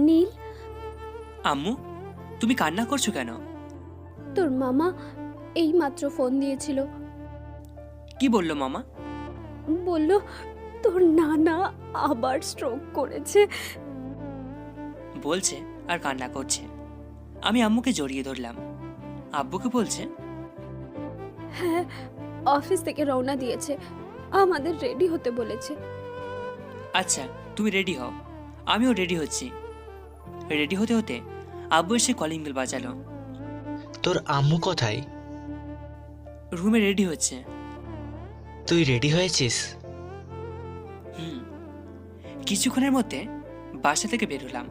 নীল, আম্মু, তুমি কান্না করছো কেন? তোর মামা এইমাত্র ফোন দিয়েছিল। কি বললো মামা? বলল তোর নানা আবার স্ট্রোক করেছে। বলছে আর কান্না করছে। আমি আম্মুকে জড়িয়ে ধরলাম। আব্বুকে বলছে, হ্যাঁ, অফিস থেকে রওনা দিয়েছে, আমাদের রেডি হতে বলেছে। আচ্ছা তুমি রেডি হও, আমিও রেডি হচ্ছি। রেডি হতে হতে আব্বু এসে কলিং বেল বাজালো। তোর আম্মু কোথায়? রুমে রেডি হচ্ছে। তুই রেডি হয়েছিস? কিছুক্ষণের মধ্যে বাসা থেকে বের হলাম।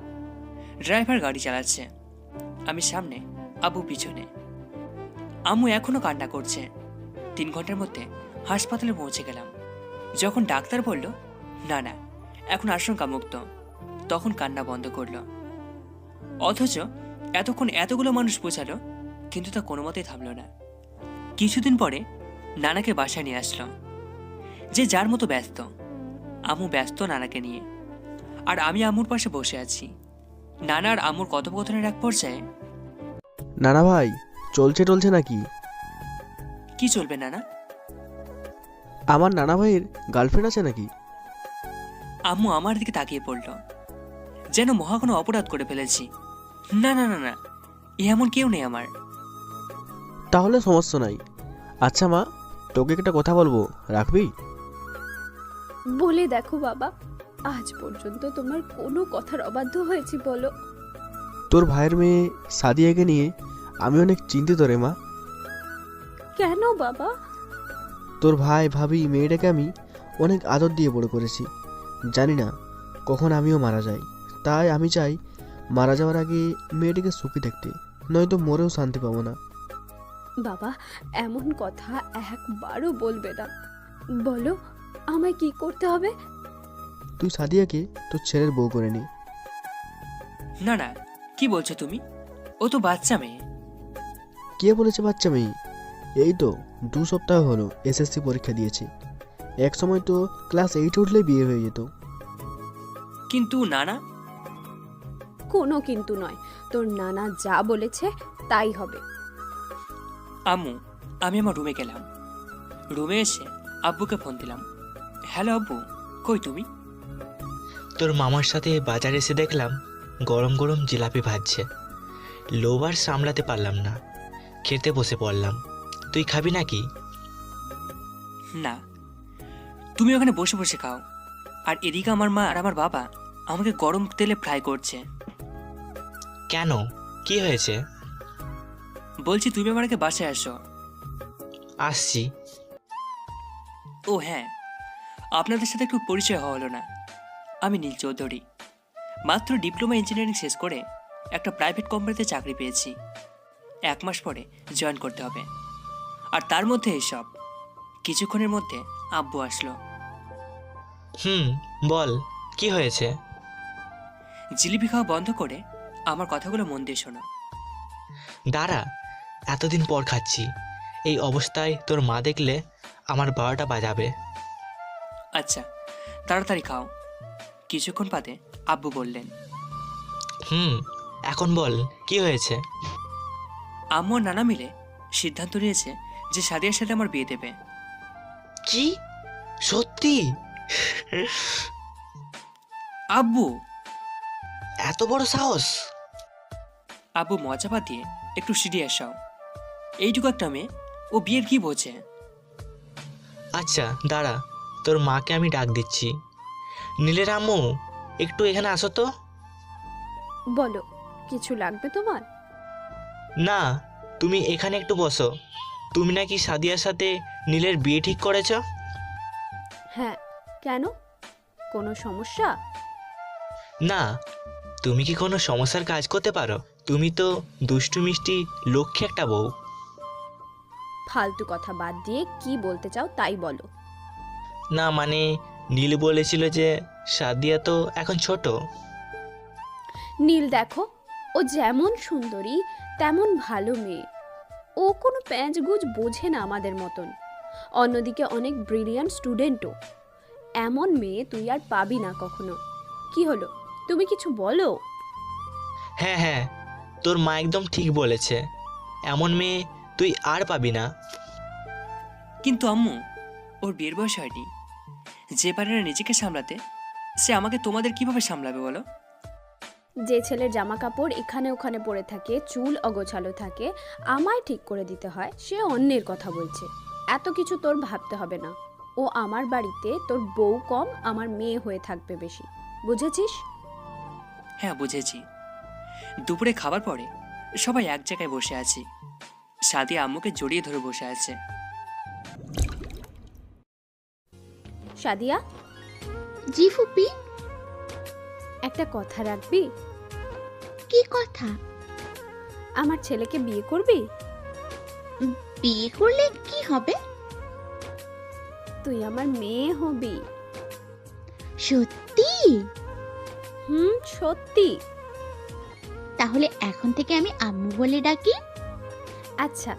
ড্রাইভার গাড়ি চালাচ্ছে, আমি সামনে, আব্বু পিছনে। আম্মু এখনো কান্না করছে। 3 ঘন্টার মধ্যে হাসপাতালে পৌঁছে গেলাম। যখন ডাক্তার বলল না না এখন আশঙ্কা মুক্ত, তখন কান্না বন্ধ করলো। অথচ এতক্ষণ এতগুলো মানুষ বোঝালো, কিন্তু তা কোনো মতেই থামলো না। কিছুদিন পরে নানাকে বাসায় নিয়ে আসলো। যে যার মতো ব্যস্ত। আম্মু ব্যস্ত নানাকে নিয়ে, আর আমি আম্মুর পাশে বসে আছি। নানা আর আম্মুর কথোপকথনের এক পর্যায়ে, নানা ভাই, চলছে টলছে নাকি? কি চলবে নানা? আমার নানা ভাইয়ের গার্লফ্রেন্ড আছে নাকি? আম্মু আমার দিকে তাকিয়ে পড়ল, যেন মহা কোনো অপরাধ করে ফেলেছি। না না না না, এমন কেউ নেই আমার। তাহলে সমস্যা নাই। আচ্ছা মা, তোকে একটা কথা বলবো, রাখবি? বলে দেখো বাবা, আজ পর্যন্ত তোমার কোনো কথার অবাধ্য হয়েছি বলো? তোর ভাইয়ের মেয়ে সাদিয়াকে নিয়ে আমি অনেক চিন্তিত রে মা। কেন বাবা? তোর ভাই ভাবি মেয়েটাকে আমি অনেক আদর দিয়ে বড় করেছি। জানি না কখন আমিও মারা যাই, তাই আমি চাই মারা যাওয়ার আগে মেয়েটাকে সুখী দেখতে, নয়তো মরেও শান্তি পাবো না। বাবা, এমন কথা একবারও বলবে না। বলো, আমায় কি করতে হবে? তুই সাদিয়াকে তোর ছেলের বউ করে নি। না না, কি বলছো তুমি? ও তো বাচ্চা মেয়ে। কে বলেছে বাচ্চা মেয়ে? এই তো 2 সপ্তাহ হলো এসএসসি পরীক্ষা দিয়েছি। এক সময় তো ক্লাস 8 উঠলেই বিয়ে হয়ে যেত। কিন্তু নানা। কোনো কিন্তু নয়, তোর নানা যা বলেছে তাই হবে। আম্মু, আমি আমার রুমে গেলাম। রুমে এসে আব্বুকে ফোন দিলাম। হ্যালো আব্বু, কই তুমি? তোর মামার সাথে বাজারে এসে দেখলাম গরম গরম জিলাপি ভাজছে। লোভ আর সামলাতে পারলাম না, খেতে বসে পড়লাম। তুই খাবি নাকি? না, তুমি ওখানে বসে বসে খাও। আর এদিকে আমার মা আর আমার বাবা আমাকে গরম তেলে ফ্রাই করছে। কেন, কি হয়েছে? বলছি তুমি আমার আগে বাসায় আসো। আসছি। ও হ্যাঁ, আপনাদের সাথে একটু পরিচয় হওয়া হলো না। আমি নীল চৌধুরী। মাত্র ডিপ্লোমা ইঞ্জিনিয়ারিং শেষ করে একটা প্রাইভেট কোম্পানিতে চাকরি পেয়েছি। 1 মাস পরে জয়েন করতে হবে। আর তার মধ্যে এসব। কিছুক্ষণের মধ্যে আব্বু আসলো। বল, কি হয়েছে? জিলিপি খাওয়া বন্ধ করে আমার কথাগুলো মন দিয়ে শোনো। দাঁড়া, এতদিন পর খাচ্ছি। এই অবস্থায় তোর মা দেখলে আমার 12টা বাজাবে। আচ্ছা, তাড়াতাড়ি খাও। কিছুক্ষণ বাদে আব্বু বললেন, এখন বল, কি হয়েছে? আম্মু আর নানা মিলে সিদ্ধান্ত নিয়েছে যে সাদিয়ার সাথে আমার বিয়ে দেবে। কি? সত্যি? আব্বু! এত বড় সাহস? আব্বু মজা দিয়ে একটু সিরিয়াস হও। এইটুকু একটা মেয়ে, ও বিয়ের কি বোঝে? আচ্ছা দাঁড়া, তোর মাকে আমি ডাক দিচ্ছি। নীলের আম্মু, একটু এখানে আসো তো। বলো, কিছু লাগবে তোমার? না, তুমি এখানে একটু বসো। তুমি নাকি সাদিয়ার সাথে নীলের বিয়ে ঠিক করেছ? হ্যাঁ, কেন? কোনো সমস্যা? না, তুমি কি কোনো সমস্যার কাজ করতে পারো? তুমি তো দুষ্টু মিষ্টি লক্ষ্মী একটা বউ। ফালতু কথা বাদ দিয়ে কি বলতে চাও তাই বলো। না মানে, নীল বলেছিল যে সাদিয়া তো এখন ছোট। নীল দেখো, ও যেমন সুন্দরী তেমন ভালো মেয়ে। ও কোনো প্যাঁচগুজ বোঝে না আমাদের মতন। অন্যদিকে অনেক ব্রিলিয়ান্ট স্টুডেন্টও। এমন মেয়ে তুই আর পাবি না কখনো। কি হলো, তুমি কিছু বলো। হ্যাঁ হ্যাঁ, তোর মা একদম ঠিক বলেছে, এমন মেয়ে তুই আর পাবি না। কিন্তু আম্মু, ওর বিয়ের বয়স হয়নি। যে পারে না নিজেকে সামলাতে, সে আমাকে তোমাদের কিভাবে সামলাবে বলো? যে ছেলের জামা কাপড় এখানে ওখানে পড়ে থাকে, চুল অগোছালো থাকে, আমায় ঠিক করে দিতে হয়, সে অন্যের কথা বলছে। এত কিছু তোর ভাবতে হবে না। ও আমার বাড়িতে তোর বউ কম, আমার মেয়ে হয়ে থাকবে বেশি। বুঝেছিস? হ্যাঁ, বুঝেছি। দুপুরে খাবার পরে সবাই এক জায়গায় বসে আছি। সাদিয়া আম্মুকে জড়িয়ে ধরে বসে আছে। সাদিয়া, জি ফুপি। একটা কথা রাখবি? কি কথা? আমার ছেলেকে বিয়ে করবি? বিয়ে করলে কি হবে? তুই আমার মেয়ে হবি। সত্যি? সত্যি। তাহলে এখন থেকে আমি আম্মু বলে ডাকি? আচ্ছা,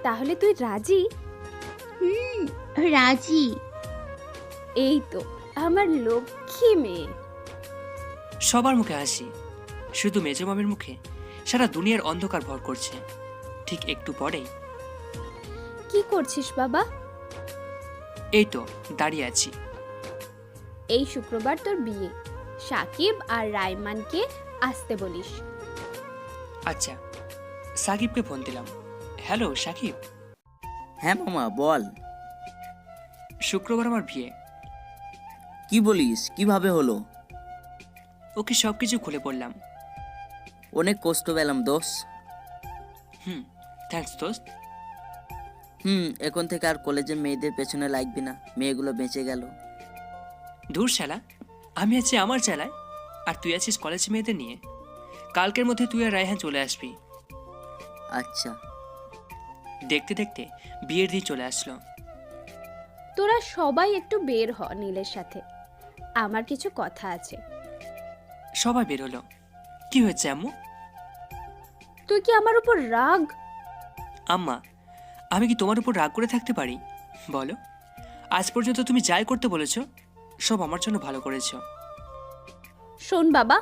তাহলে তুই রাজি? হুম, রাজি। এই তো আমার লক্ষ্মী মেয়ে। সবার মুখে হাসি, শুধু মেজো মামির মুখে সারা দুনিয়ার অন্ধকার ভর করছে। ঠিক একটু পরেই, কি করছিস বাবা? এই তো দাঁড়িয়ে আছি। এই শুক্রবার তোর বিয়ে। সাকিব আর রাইমানকে আসতে বলিস। আচ্ছা, সাকিবকে ফোন দিলাম। হ্যালো সাকিব। হ্যাঁ মামা বল। শুক্রবার আমার বিয়ে। কি বলিস, কিভাবে হলো? ওকে সবকিছু খুলে পড়লাম। অনেক কষ্ট পেলাম দোষ। থ্যাঙ্কস দোস্ত। এখন থেকে আর কলেজে মেয়েদের পেছনে লাগবি না, মেয়েগুলো বেঁচে গেল। দূর শালা, আমি আছি আমার চালায়, আর তুই আছিস কলেজ মেয়েদের নিয়ে। কালকের মধ্যে তুই আর রায়হান চলে আসবি। আচ্ছা। দেখতে দেখতে বিয়ের দিন চলে আসলো। তোরা সবাই একটু বের হ নীলের সাথে, আমার কিছু কথা আছে। সবাই বের হলো। কি হয়েছে আম্মু? তুই কি আমার উপর রাগ? আম্মা, আমি কি তোমার উপর রাগ করে থাকতে পারি বলো? আজ পর্যন্ত তুমি যাই করতে বলেছো সব আমার জন্য ভালো করেছো। শোন বাবা,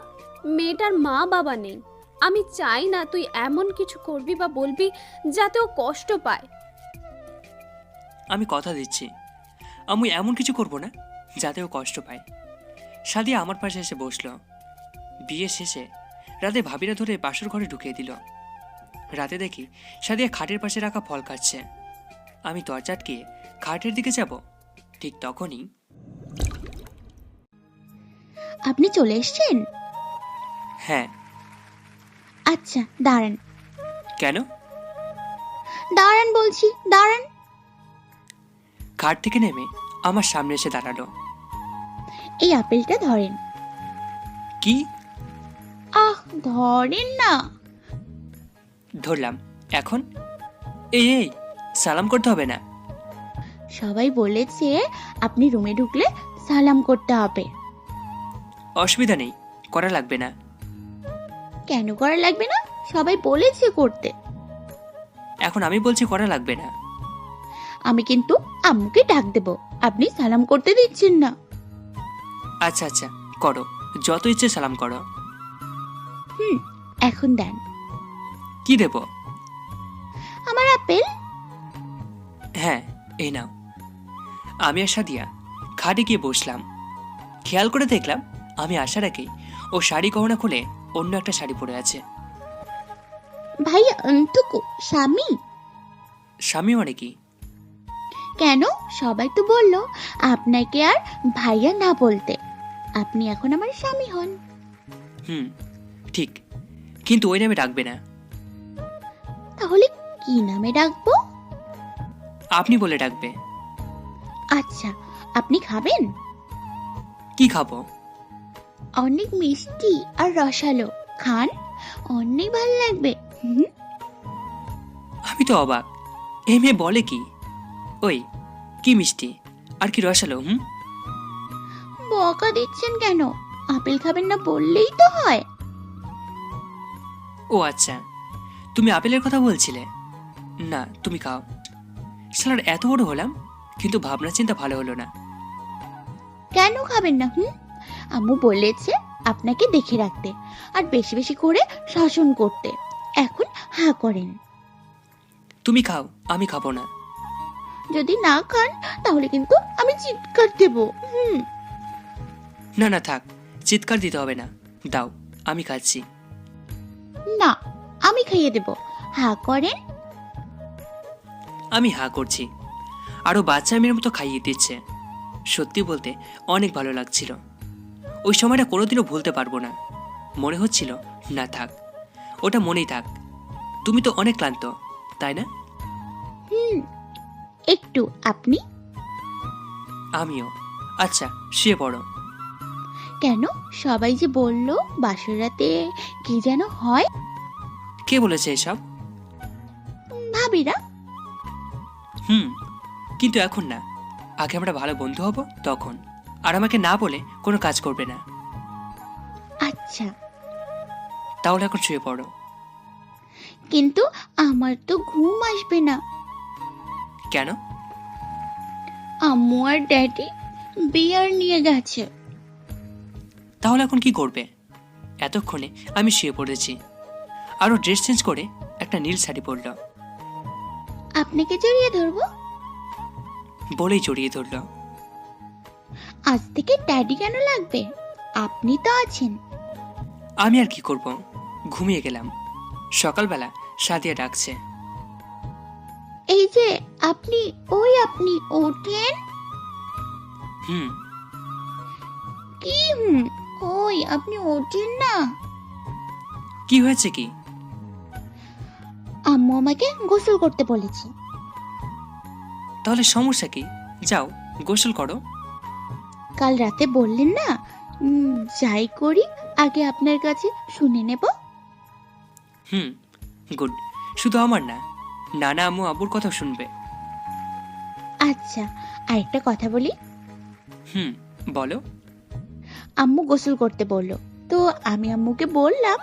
মেয়েটার মা বাবা নেই। আমি চাই না তুই এমন কিছু করবি বা বলবি যাতে ও কষ্ট পায়। আমি কথা দিচ্ছি আমি এমন কিছু করব না যাতে ও কষ্ট পায়। সাদিয়া আমার পাশে এসে বসলো। বিয়ে শেষে রাতে ভাবিরা ধরে বাসর ঘরে ঢুকিয়ে দিল। রাতে দেখি সাদিয়া খাটের পাশে রাখা ফল খাচ্ছে। আমি দরজা আটকিয়ে খাটের দিকে যাব, ঠিক তখনই আপনি চলে এসেছেন? হ্যাঁ। আচ্ছা দাঁড়ান। কেন? দাঁড়ান বলছি, দাঁড়ান। খাট থেকে নেমে আমার সামনে এসে দাঁড়ালো। এই আপেলটা ধরেন। কি? আহ, ধরেন না। ধরলাম। এখন এই এই সালাম করতে হবে না। সবাই বলেছে আপনি রুমে ঢুকলে সালাম করতে হবে। অসুবিধা নেই, করা লাগবে না। কেন করা লাগবে না? সবাই বলেছে করতে। এখন আমি বলছি করা লাগবে না। আমি কিন্তু আম্মুকে ডাক দেব, আপনি সালাম করতে দিচ্ছেন না। আচ্ছা আচ্ছা, করো, যত ইচ্ছে সালাম করো। এখন দেন। কি দেব? আমার আপেল। হ্যাঁ, এই নাও। আমি আর সাদিয়া খাটে গিয়ে বসলাম। খেয়াল করে দেখলাম আমি আসার আগেই ও শাড়ি গহনা খুলে অন্য একটা শাড়ি পরে আছে। ভাইয়া অন্তকু স্বামী? স্বামী মানে কি? কেন, সবাই তো বললো আপনাকে আর ভাইয়া না বলতে। আপনি এখন আমার স্বামী হন। ঠিক, কিন্তু ওই নামে ডাকবে না। তাহলে কি নামে ডাকবো? আপনি বলে ডাকবে। আচ্ছা, আপনি খাবেন? কি খাবো? অনেক মিষ্টি আর রসালো, খান, অনেক ভালো লাগবে। আমি তো অবাক, এই মেয়ে বলে কি? ওই কি মিষ্টি আর কি রসালো? বকা দিচ্ছেন কেন? আপেল খাবেন না বললেই তো হয়। ও আচ্ছা, তুমি আপেলের কথা বলছিলে। না, তুমি খাও। শালার এত বড় হলাম, কিন্তু ভাবনা চিন্তা ভালো হলো না। কেন খাবেন না? আম্মু বলেছে আপনাকে দেখে রাখতে আর বেশি বেশি করে শাসন করতে। এখন হা করেন। তুমি খাও, আমি খাবো না। যদি না খান তাহলে কিন্তু আমি চিৎকার দেব। না না, থাক, চিৎকার দিতে হবে না। দাও, আমি খাচ্ছি। না, আমি খাইয়ে দেব। হা করেন। আমি হা করছি। আরো বাচ্চা মেয়ের মতো খাইয়ে দিচ্ছে। সত্যি বলতে অনেক ভালো লাগছিল। ওই সময়টা কোনোদিনও ভুলতে পারবো না। মনে হচ্ছিল না, থাক, ওটা মনেই থাক। তুমি তো অনেক ক্লান্ত, তাই না? একটু। আপনি? আমিও। আচ্ছা, শুয়ে পড়ো। কেন? সবাই যে বলল বাসর রাতে কি যেন হয়। কে বলেছে এসব? ভাবিরা। কিন্তু এখন না। আগে আমরা ভালো বন্ধু হব, তখন। আর আমাকে না বলে কোনো কাজ করবে না। আচ্ছা, তাহলে এখন শুয়ে পড়ো। কিন্তু আমার তো ঘুম আসবে না। কেন? আম্মু আর ড্যাডি বিয়ার নিয়ে গেছে। তাহলে এখন কি করবে? এতক্ষণে আমি শুয়ে পড়েছি। আরো ড্রেস চেঞ্জ করে একটা নীল শাড়ি পরল। আপনাকে জড়িয়ে ধরবো? বলেই জড়িয়ে ধরল। আজ থেকে ড্যাডি কেন লাগবে? আপনি তো আছেন। আমি আর কি করব? ঘুমিয়ে গেলাম। সকালবেলা সাদিয়া ডাকছে। এই যে আপনি, আপনি ওঠেন। হুম। কি আপনি ওঠেন না। কি হয়েছে কি? আম্মু আমাকে গোসল করতে বলেছে। তাহলে সমস্যা কি? যাও, গোসল করো। কাল রাতে বললেন না, যাই করি আগে আপনার কাছে শুনে নেব। গুড। শুধু আমার না, নানা আম্মু আব্বুর কথা শুনবে। আচ্ছা, আরেকটা কথা বলি। বলো। আম্মু গোসল করতে বললো, তো আমি আম্মুকে বললাম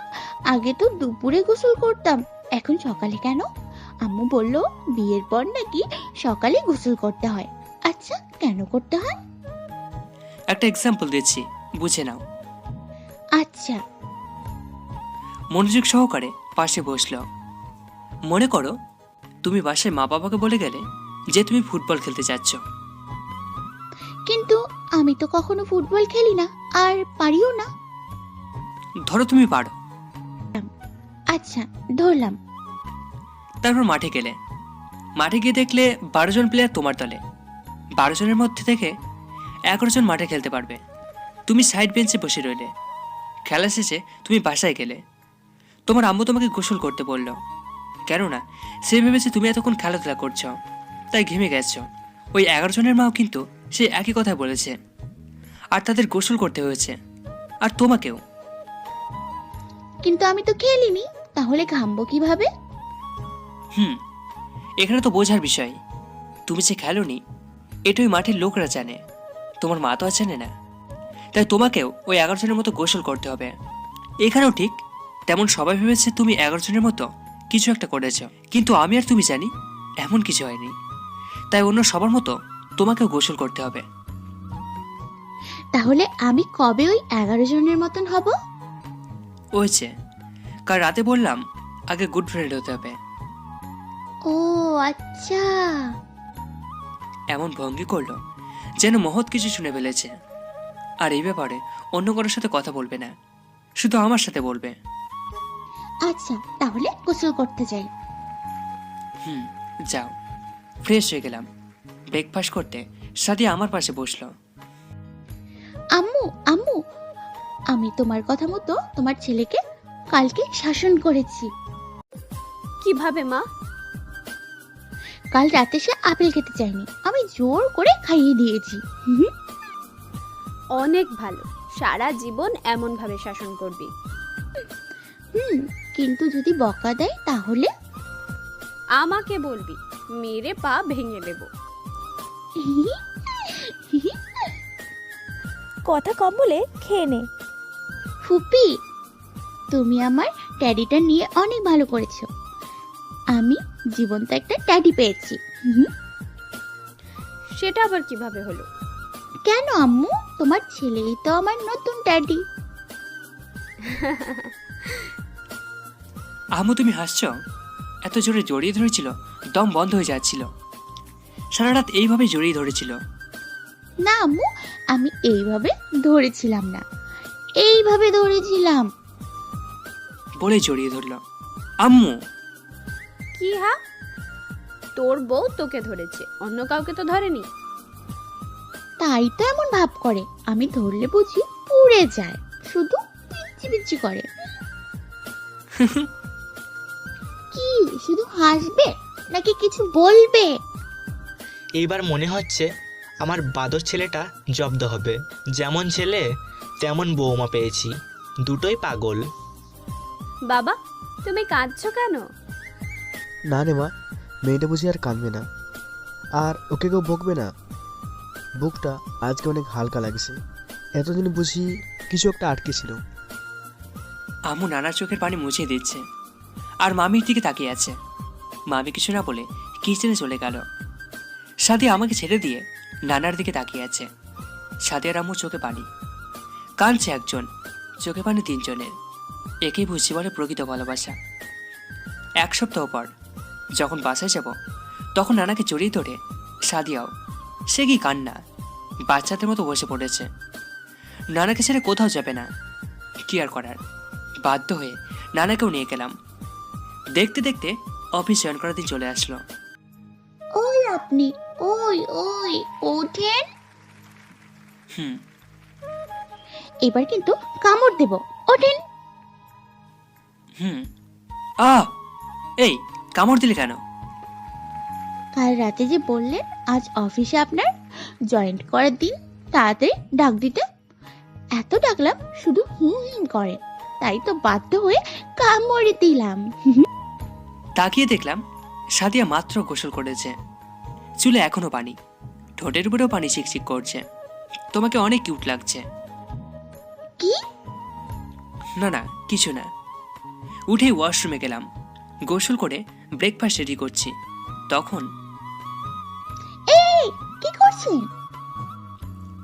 আগে তো দুপুরে গোসল করতাম, এখন সকালে কেন? আম্মু বলল বিয়ের পর নাকি সকালে গোসল করতে হয়। আচ্ছা, কেন করতে হয়? একটা এক্সাম্পল দিচ্ছি, বুঝে নাও। আচ্ছা। মনোযোগ সহকারে পাশে বসলো। মনে করো তুমি বাসায় মা বাবাকে বলে গেলে যে তুমি ফুটবল খেলতে যাচ্ছ। কিন্তু আমি তো কখনো ফুটবল খেলি না আর পারিও না। ধরো তুমি পারো। আচ্ছা, ধরলাম। তারপর মাঠে গেলে। মাঠে গিয়ে দেখলে 12 জন প্লেয়ার তোমার দলে। 12 জনের মধ্যে থেকে 11 জন মাঠে খেলতে পারবে। তুমি সাইড বেঞ্চে বসে রইলে। খেলা শেষে তুমি বাসায় গেলে। তোমার আম্মু তোমাকে গোসল করতে বলল, কেননা সে ভেবেছে তুমি এতক্ষণ খেলাধুলা করছো, তাই ঘেমে গেছো। ওই 11 জনের মাও কিন্তু সে একই কথা বলেছে, আর তাদের গোসল করতে হয়েছে, আর তোমাকেও। কিন্তু আমি তো খেলিনি, তাহলে ঘামবো কিভাবে? এখানে তো বোঝার বিষয়। তুমি যে খেলোনি এটাই মাঠের লোকরা জানে, তোমার মা তো আর জানে না। তাই তোমাকেও ওই 11 জনের মতো গোসল করতে হবে। এখানেও ঠিক তেমন সবাই ভেবেছে তুমি 11 জনের মতো কিছু একটা করেছ, কিন্তু আমি আর তুমি জানি এমন কিছু হয়নি। তাই অন্য সবার মতো তোমাকেও গোসল করতে হবে। তাহলে আমি কবে ওই 11 জনের মতন হব? ওইছে, কাল রাতে বললাম আগে গুড ফ্রেন্ড হতে হবে। ও আচ্ছা। এমন ভঙ্গি করলো যেন মহৎ কিছু শুনে ফেলেছে। আর এই ব্যাপারে অন্য কারোর সাথে কথা বলবে না, শুধু আমার সাথে বলবে। আচ্ছা, তাহলে গোসল করতে যাই। যাও। ফ্রেশ হয়ে গেলাম। ব্রেকফাস্ট করতে সাদিয়া আমার পাশে বসলো। আম্মু, আম্মু, আমি তোমার কথা মতো তোমার ছেলেকে কালকে শাসন করেছি। কিভাবে মা? কাল রাতে সে আপেল খেতে চায়নি, আমি জোর করে খাইয়ে দিয়েছি। অনেক ভালো, সারা জীবন এমন ভাবে শাসন করবি। কিন্তু যদি বকা দেয় তাহলে? আমাকে বলবি, মেরে পা ভেঙে দেব। কথা কম বলে খেয়ে নে। ফুপি, তুমি আমার ট্যাডিটা নিয়ে অনেক ভালো করেছো। আমি জীবন্ত একটা ট্যাডি পেয়েছি। সেটা আবার কিভাবে হলো? কেন আম্মু, তোমার ছেলেই তো আমার নতুন ট্যাডি। আম্মু তুমি হাসছো? এত জোরে জড়িয়ে ধরেছিল, দম বন্ধ হয়ে যাচ্ছিল। সারা রাত এইভাবে জড়িয়ে ধরেছিল। না আম্মু, আমি এইভাবে ধরেছিলাম না, এইভাবে ধরেছিলাম। বলে জড়িয়ে ধরল। আম্মু কি হ্যাঁ? তোর বউ তোকে ধরেছে, অন্য কাউকে তো ধরেনি। তাই তো এমন ভাব করে, আমি ধরলে বুঝি পুড়ে যায়, শুধু পিচ্ছি পিচ্ছি করে। কি শুধু হাসবে নাকি কিছু বলবে? এইবার মনে হচ্ছে আমার বাদর ছেলেটা জব্দ হবে। যেমন ছেলে তেমন বৌমা পেয়েছি, দুটোই পাগল। বাবা, তুমি কাঁদছো কেন? না রে মা, মেয়েটা বুঝি আর কাঁদবে না, আর ওকে কেউ বকবে না। বুকটা আজকে অনেক হালকা লাগছে। এতদিন বুঝি কিছু একটা আটকে ছিল। আম্মু নানার চোখের পানি মুছে দিচ্ছে আর মামির দিকে তাকিয়ে আছে। মামি কিছু না বলে কিচেনে চলে গেল। সাদিয়া আমাকে ছেড়ে দিয়ে নানার দিকে তাকিয়ে আছে। সাদিয়ার আম্মু চোখে পানি, কাঁদছে একজন, চোখে পানি তিনজনের। একেই বুঝছি বলে প্রকৃত ভালোবাসা। এক সপ্তাহ পর যখন বাসায় যাব, তখন নানাকে জড়িয়ে ধরে সাদিয়াও, সে কি কান্না, বাচ্চাদের মতো বসে পড়েছে। নানাকে ছেড়ে কোথাও যাবে না। কি আর করার, বাধ্য হয়ে নানাকেও নিয়ে গেলাম। দেখতে দেখতে অফিস জয়েন করার দিন চলে আসলো। ওই আপনি, ওই ওই ওঠেন, হুম। এবার কিন্তু কামড় দেব, ওঠেন। হুম। এই কামড় দিলে কেন? কাল রাতে যে বললেন আজ অফিসে আপনার জয়েন্ট করার দিন, তাড়াতাড়ি ডাক দিতে। এত ডাকলাম শুধু হুম হুম করেন, তাই তো বাধ্য হয়ে কামড়ে দিলাম। তাকিয়ে দেখলাম সাদিয়া মাত্র গোসল করেছে, চুলে এখনো পানি, ঠোঁটের উপরেও পানি চিকচিক করছে। তোমাকে অনেক কিউট লাগছে। কি? না না, কিছু না। উঠে ওয়াশরুমে গেলাম, গোসল করে ব্রেকফাস্ট রেডি করছি। তখন এই কি করছেন?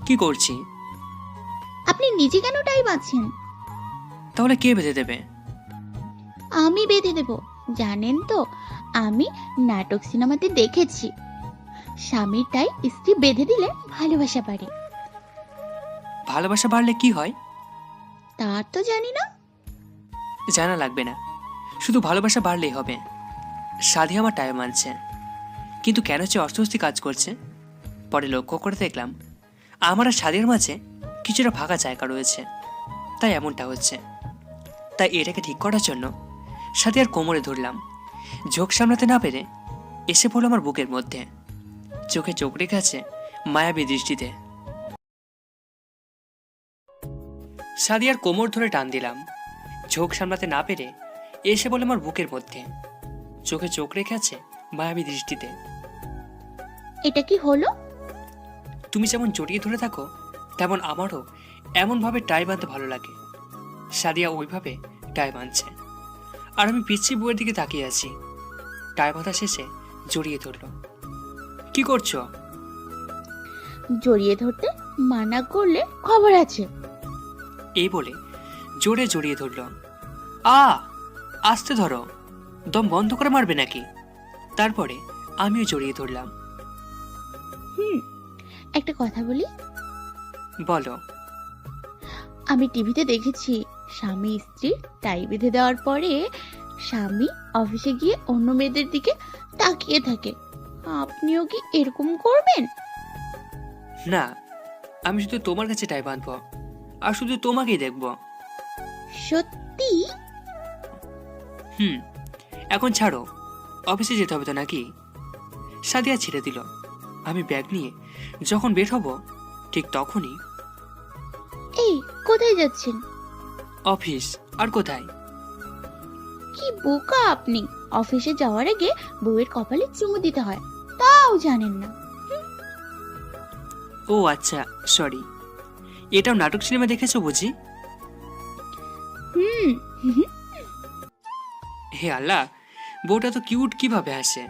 কি করছি? আপনি নিজে কেন টাই বাঁধছেন? তাহলে কে বেঁধে দেবে? আমি বেঁধে দেব। জানেন তো, আমি নাটক সিনেমাতে দেখেছি স্বামীর টাই স্ত্রী বেঁধে দিলে ভালোবাসা বাড়ে। ভালোবাসা বাড়লে কি হয়? তা তো জানি না। জানা লাগবে না, শুধু ভালোবাসা বাড়লেই হবে। সাধি আমার টাইম মানছে, কিন্তু কেন যে অস্বস্তি কাজ করছে। পরে লক্ষ্য করে দেখলাম আমার আর সাদিয়ার মাঝে কিছুটা ফাঁকা জায়গা রয়েছে, তাই এমনটা হচ্ছে। তাই এটাকে ঠিক করার জন্য সাদিয়ার কোমরে ধরলাম। ঝোঁক সামলাতে না পেরে এসে পড়ল আমার বুকের মধ্যে, চোখে চোখ রেখে আছে মায়াবী দৃষ্টিতে। সাদিয়ার কোমর ধরে টান দিলাম। ঝোঁক সামলাতে না পেরে এসে বলে আমার বুকের মধ্যে, চোখে চোখ রেখে আছে মায়াবী দৃষ্টিতে। এটা কি হলো? তুমি যেমন জড়িয়ে ধরে থাকো, তেমন আমারও এমনভাবে টাই বাঁধতে ভালো লাগে। সাদিয়া ওইভাবে টাই বাঁধছে, আর আমি পিচ্ছি বউয়ের দিকে তাকিয়ে আছি। টাই বাঁধা শেষে জড়িয়ে ধরলো। কি করছো? জড়িয়ে ধরতে মানা করলে খবর আছে। এই বলে জোরে জড়িয়ে ধরল। আস্তে ধরো, দম বন্ধ করে মারবে নাকি? তারপরে আমিও জড়িয়ে ধরলাম। একটা কথা বলি? বলো। আমি টিভিতে দেখেছি স্বামী স্ত্রী টাই বেঁধে দেওয়ার পরে স্বামী অফিসে গিয়ে অন্য মেয়েদের দিকে তাকিয়ে থাকে। আপনিও কি এরকম করবেন? না, আমি শুধু তোমার কাছে টাই বাঁধবো, আর শুধু তোমাকেই দেখবো। সত্যি? এখন ছাড়ো, অফিসে যেতে হবে তো নাকি? সাদিয়া ছেড়ে দিল। আমি ব্যাগ নিয়ে যখন বের হব, ঠিক তখনই। এই কোথায় যাচ্ছেন? অফিস, আর কোথায়? কি বোকা আপনি! অফিসে যাওয়ার আগে বউয়ের কপালে চুমু দিতে হয়, তাও জানেন না। ও আচ্ছা, সরি। এটাও নাটক সিনেমা দেখেছো বুঝি? হুম। হে আল্লাহ, বউটা তো কিউট কিভাবে হাসে!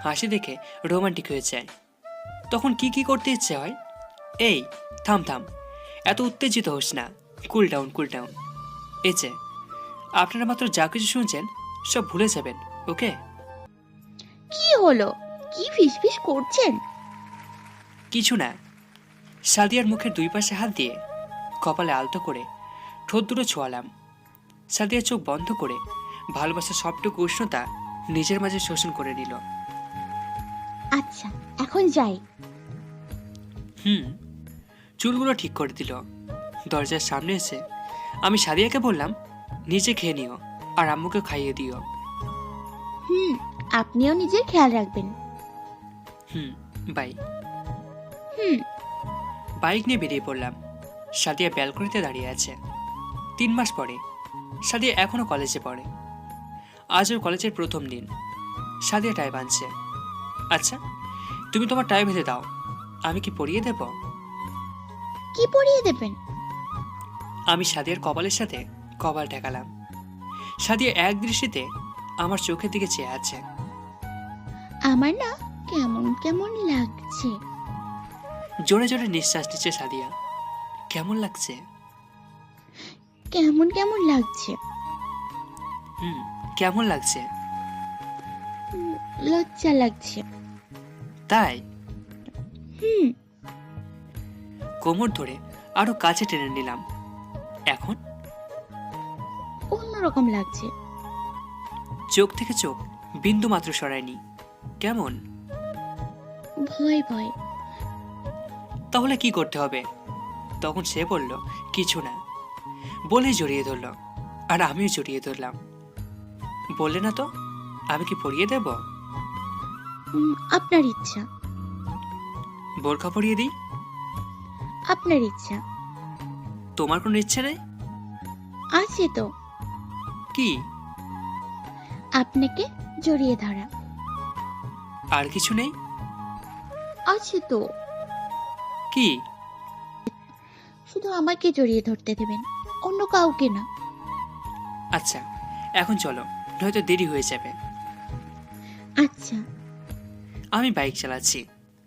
হাসি দেখে রোমান্টিক হয়ে যায়। তখন কি কি করতে ইচ্ছে হয়। এই থাম থাম, এত উত্তেজিত হোস না। Cool down cool down. এই যে আপনারা মাত্র যা কিছু শুনছেন সব ভুলে যাবেন, ওকে? কি হলো? কি ফিসফিস করছেন? কিছু না। সাদিয়ার মুখের দুই পাশে হাত দিয়ে কপালে আলতো করে ঠোঁট দুটো ছোঁয়ালাম। সাদিয়া চোখ বন্ধ করে ভালোবাসার সবটুকু উষ্ণতা নিজের মাঝে শোষণ করে নিল। আচ্ছা, এখন যাই। চুলগুলো ঠিক করে দিল। দরজার সামনে এসে আমি সাদিয়াকে বললাম, নিচে খেয়ে নিও আর আম্মুকে খাইয়ে দিও। আপনিও নিজের খেয়াল রাখবেন। বাই। হুম। বাইক নিয়ে বেরিয়ে পড়লাম। সাদিয়া ব্যালকনিতে দাঁড়িয়ে আছে। 3 মাস পরে। সাদিয়া এখনো কলেজে পড়ে। আজ ওর কলেজের প্রথম দিন। সাদিয়া টাই বাঁধছে। আচ্ছা, তুমি তোমার টাই বেঁধে দাও, আমি কি পরিয়ে দেব? কি পরিয়ে দেবেন? আমি সাদিয়ার কপালের সাথে কপাল ঠেকালাম। সাদিয়া এক দৃষ্টিতে আমার চোখের দিকে চেয়ে আছে। আমার না কেমন কেমন লাগছে। জোরে জোরে নিঃশ্বাস নিচ্ছে সাদিয়া। কেমন লাগছে? কেমন কেমন লাগছে। কেমন লাগছে? লজ্জা লাগছে। তাই? হুম। কোমর ধরে আরো কাছে টেনে নিলাম। এখন অন্যরকম লাগছে। চোখ থেকে চোখ বিন্দু মাত্র সরায়নি। কেমন? ভয় ভয়। তাহলে কি করতে হবে? তখন সে বলল, কিছু না, বলে জড়িয়ে ধরল। আর আমিও জড়িয়ে ধরলাম। বললে না তো, আমি কি পরিয়ে দেব? আপনার ইচ্ছা। বোরখা পরিয়ে দিই? আপনার ইচ্ছা। তোমার কোনো ইচ্ছে নেই? আছে তো। কি? আপনাকে জড়িয়ে ধরা। আর কিছু নেই? আছে তো। কি? শুধু আমাকে জড়িয়ে ধরতে দেবেন, অন্য কাউকে না। আচ্ছা, এখন চলো, নয়তো দেরি হয়ে যাবে। আচ্ছা। আমি বাইক চালাচ্ছি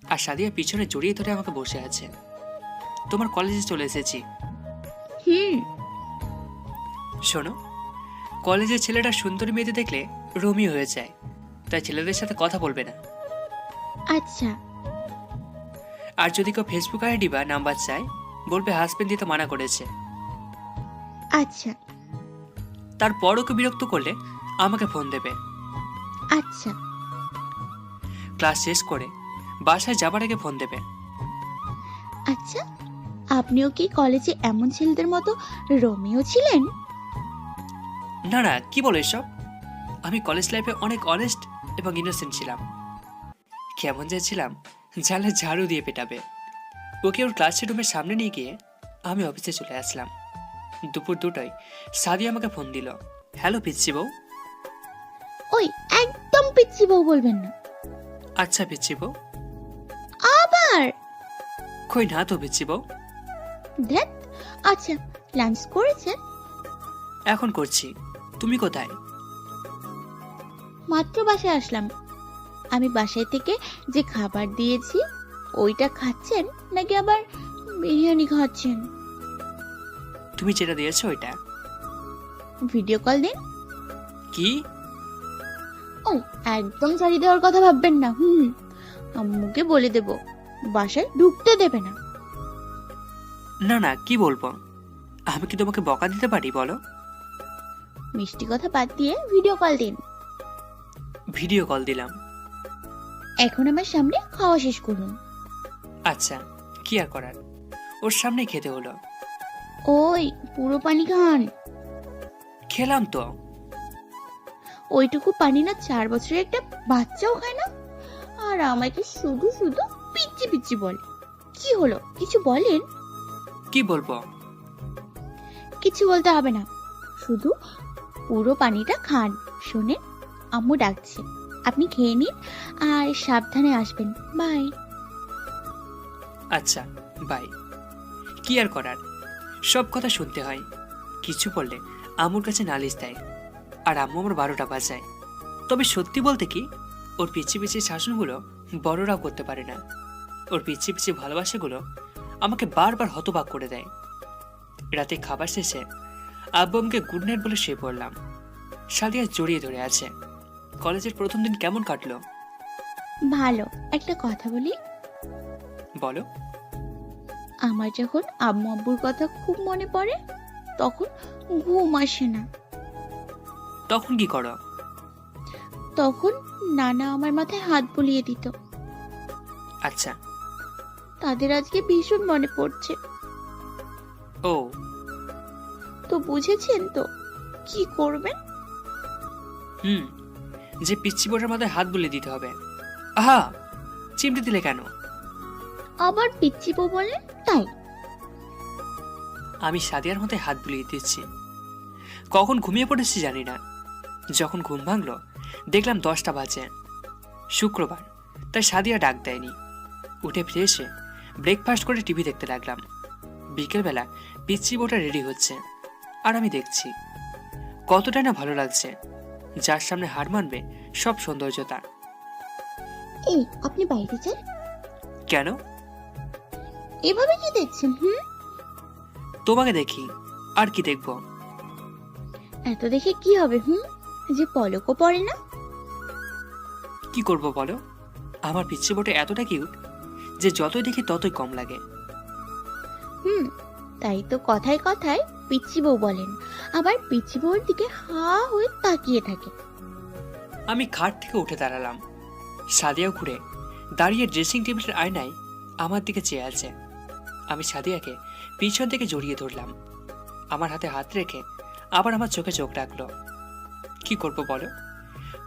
আর সাদিয়া পিছনে জড়িয়ে ধরে আমাকে বসে আছে। তোমার কলেজে চলে এসেছি। শোনো, কলেজের ছেলেটা সুন্দরী মেয়েদের দেখলে রোমিও হয়ে যায়, তাই ছেলেদের সাথে কথা বলবে না। আচ্ছা। আর যদি কেউ ফেসবুক আইডি বা নাম্বার চায়, বলবে হাজবেন্ড দিতে মানা করেছে। আচ্ছা। তারপর ওকে বিরক্ত করলে আমাকে ফোন দেবে। আচ্ছা। ক্লাস শেষ করে বাসায় যাবার আগে ফোন দেবে। আচ্ছা, আপনিও কি কলেজে এমন ছেলেদের মতো রোমিও ছিলেন? না না, কি বলো এসব? আমি কলেজ লাইফে অনেক অনেস্ট এবং ইনোসেন্ট ছিলাম। কেমন যাচ্ছিলাম, জালে ঝাড়ু দিয়ে পেটাবে। ওকে ওর ক্লাসের রুমের সামনে নিয়ে গিয়ে আমি অফিসে চলে আসলাম। দুপুর 2টায় সাদিয়া আমাকে ফোন দিল। হ্যালো পিচ্ছি বউ। ওই একদম পিচ্ছি বউ বলবেন না। আচ্ছা পিচ্ছি বউ। আবার? কই না তো পিচ্ছি বউ। ধ্যাত। আচ্ছা, লাঞ্চ করেছেন? এখন করছি। তুমি কোথায়? মাত্র বাসায় আসলাম। আমি বাসায় থেকে যে খাবার দিয়েছি ওইটা খাচ্ছেন নাকি আবার বিরিয়ানি খাচ্ছেন? তুমি যেটা দিয়েছো ওইটা। ভিডিও কল দিন। কি? ও, একদম ছাড়িয়ে দেওয়ার কথা ভাববেন না। আম্মুকে বলে দেব, বাসায় ঢুকতে দেবে না। না না, কি বলবো? আমি কি তোমাকে বকা দিতে পারি বলো? মিষ্টি কথা বাদ দিয়ে ভিডিও কল দিন। ভিডিও কল দিলাম। এখন আমার সামনে খাওয়া শেষ করুন। আচ্ছা, কি আর করার, ওর সামনে খেতে হলো। ওই পুরো পানি খান। খেলাম তো। ওইটুকু পানি না 4 বছরের একটা বাচ্চাও খায় না? আর আমাকে শুধু শুধু পিচ্ছি পিচ্ছি বলে। কি হলো, কিছু বলেন? কি বলবো? কিছু বলতে হবে না, শুধু পুরো পানিটা খান। শুনে আম্মু ডাকছে, আপনি খেয়ে নিন আর সাবধানে আসবেন। বাই। আচ্ছা বাই। কি আর করার, সব কথা শুনতে হয়। কিছু বললে আম্মুর কাছে নালিশ দেয়, আর আম্মু আমার 12টা বাজায়। তবে সত্যি বলতে কি, ওর পিছিয়ে পিছিয়ে শাসনগুলো বড়রাও করতে পারে না। ওর পিছিয়ে পিছিয়ে ভালোবাসাগুলো আমাকে বারবার হতবাক করে দেয়। রাতে খাবার শেষে আব্বু আমাকে গুড নাইট বলে শুয়ে পড়লাম। সাদিয়া জড়িয়ে ধরে আছে। কলেজের প্রথম দিন কেমন কাটলো? ভালো। একটা কথা বলি, বলো। আমার যখন আম্মু আব্বুর কথা খুব মনে পড়ে তখন ঘুম আসে না। তখন কি করো? তখন নানা আমার মাথায় হাত বুলিয়ে দিত। আচ্ছা। তাদের আজকে ভীষণ মনে পড়ছে। ও, তো বুঝেছেন তো কি করবেন? হুম, যে পিচ্ছি বোটার মাথায় হাত বুলিয়ে দিতে হবে। আহা, চিমটি দিলে কেন? আবার পিচ্ছিপো বলেন তাই? আমি সাদিয়ার মাথায় হাত বুলিয়ে দিচ্ছি। কখন ঘুমিয়ে পড়েছি জানি না। যখন ঘুম ভাঙলো দেখলাম 10টা বাজে। শুক্রবার, তাই সাদিয়া ডাক দেয়নি। উঠে ফিরে এসে ব্রেকফাস্ট করে টিভি দেখতে লাগলাম। বিকেলবেলা পিচ্ছি বোটা রেডি হচ্ছে, আর আমি দেখছি। কতটা না ভালো লাগছে। যার সামনে হার মানবে সব সৌন্দর্যতা। এই আপনি বাইরে যান। কেন? এভাবে কি দেখছেন? তোমাকে দেখি, আর কি দেখবো? এত দেখে কি হবে? যে পলকও পড়ে না। কি করব বলো? আমার পিচ্ছি বোটা এতটা কিউট যে যতই দেখি ততই কম লাগে। তাই তো কথায় কথায় পিচ্ছি বউ বলেন, আবার পিচ্ছি বউর দিকে হা হয়ে তাকিয়ে থাকে। আমি খাট থেকে উঠে দাঁড়ালাম। সাদিয়াও ঘুরে দাঁড়িয়ে ড্রেসিং টেবিলের আয়নায় আমার দিকে চেয়ে আছে। আমি সাদিয়াকে পিছন থেকে জড়িয়ে ধরলাম। আমার হাতে হাত রেখে আবার আমার চোখে চোখ রাখলো। কি করব বলো?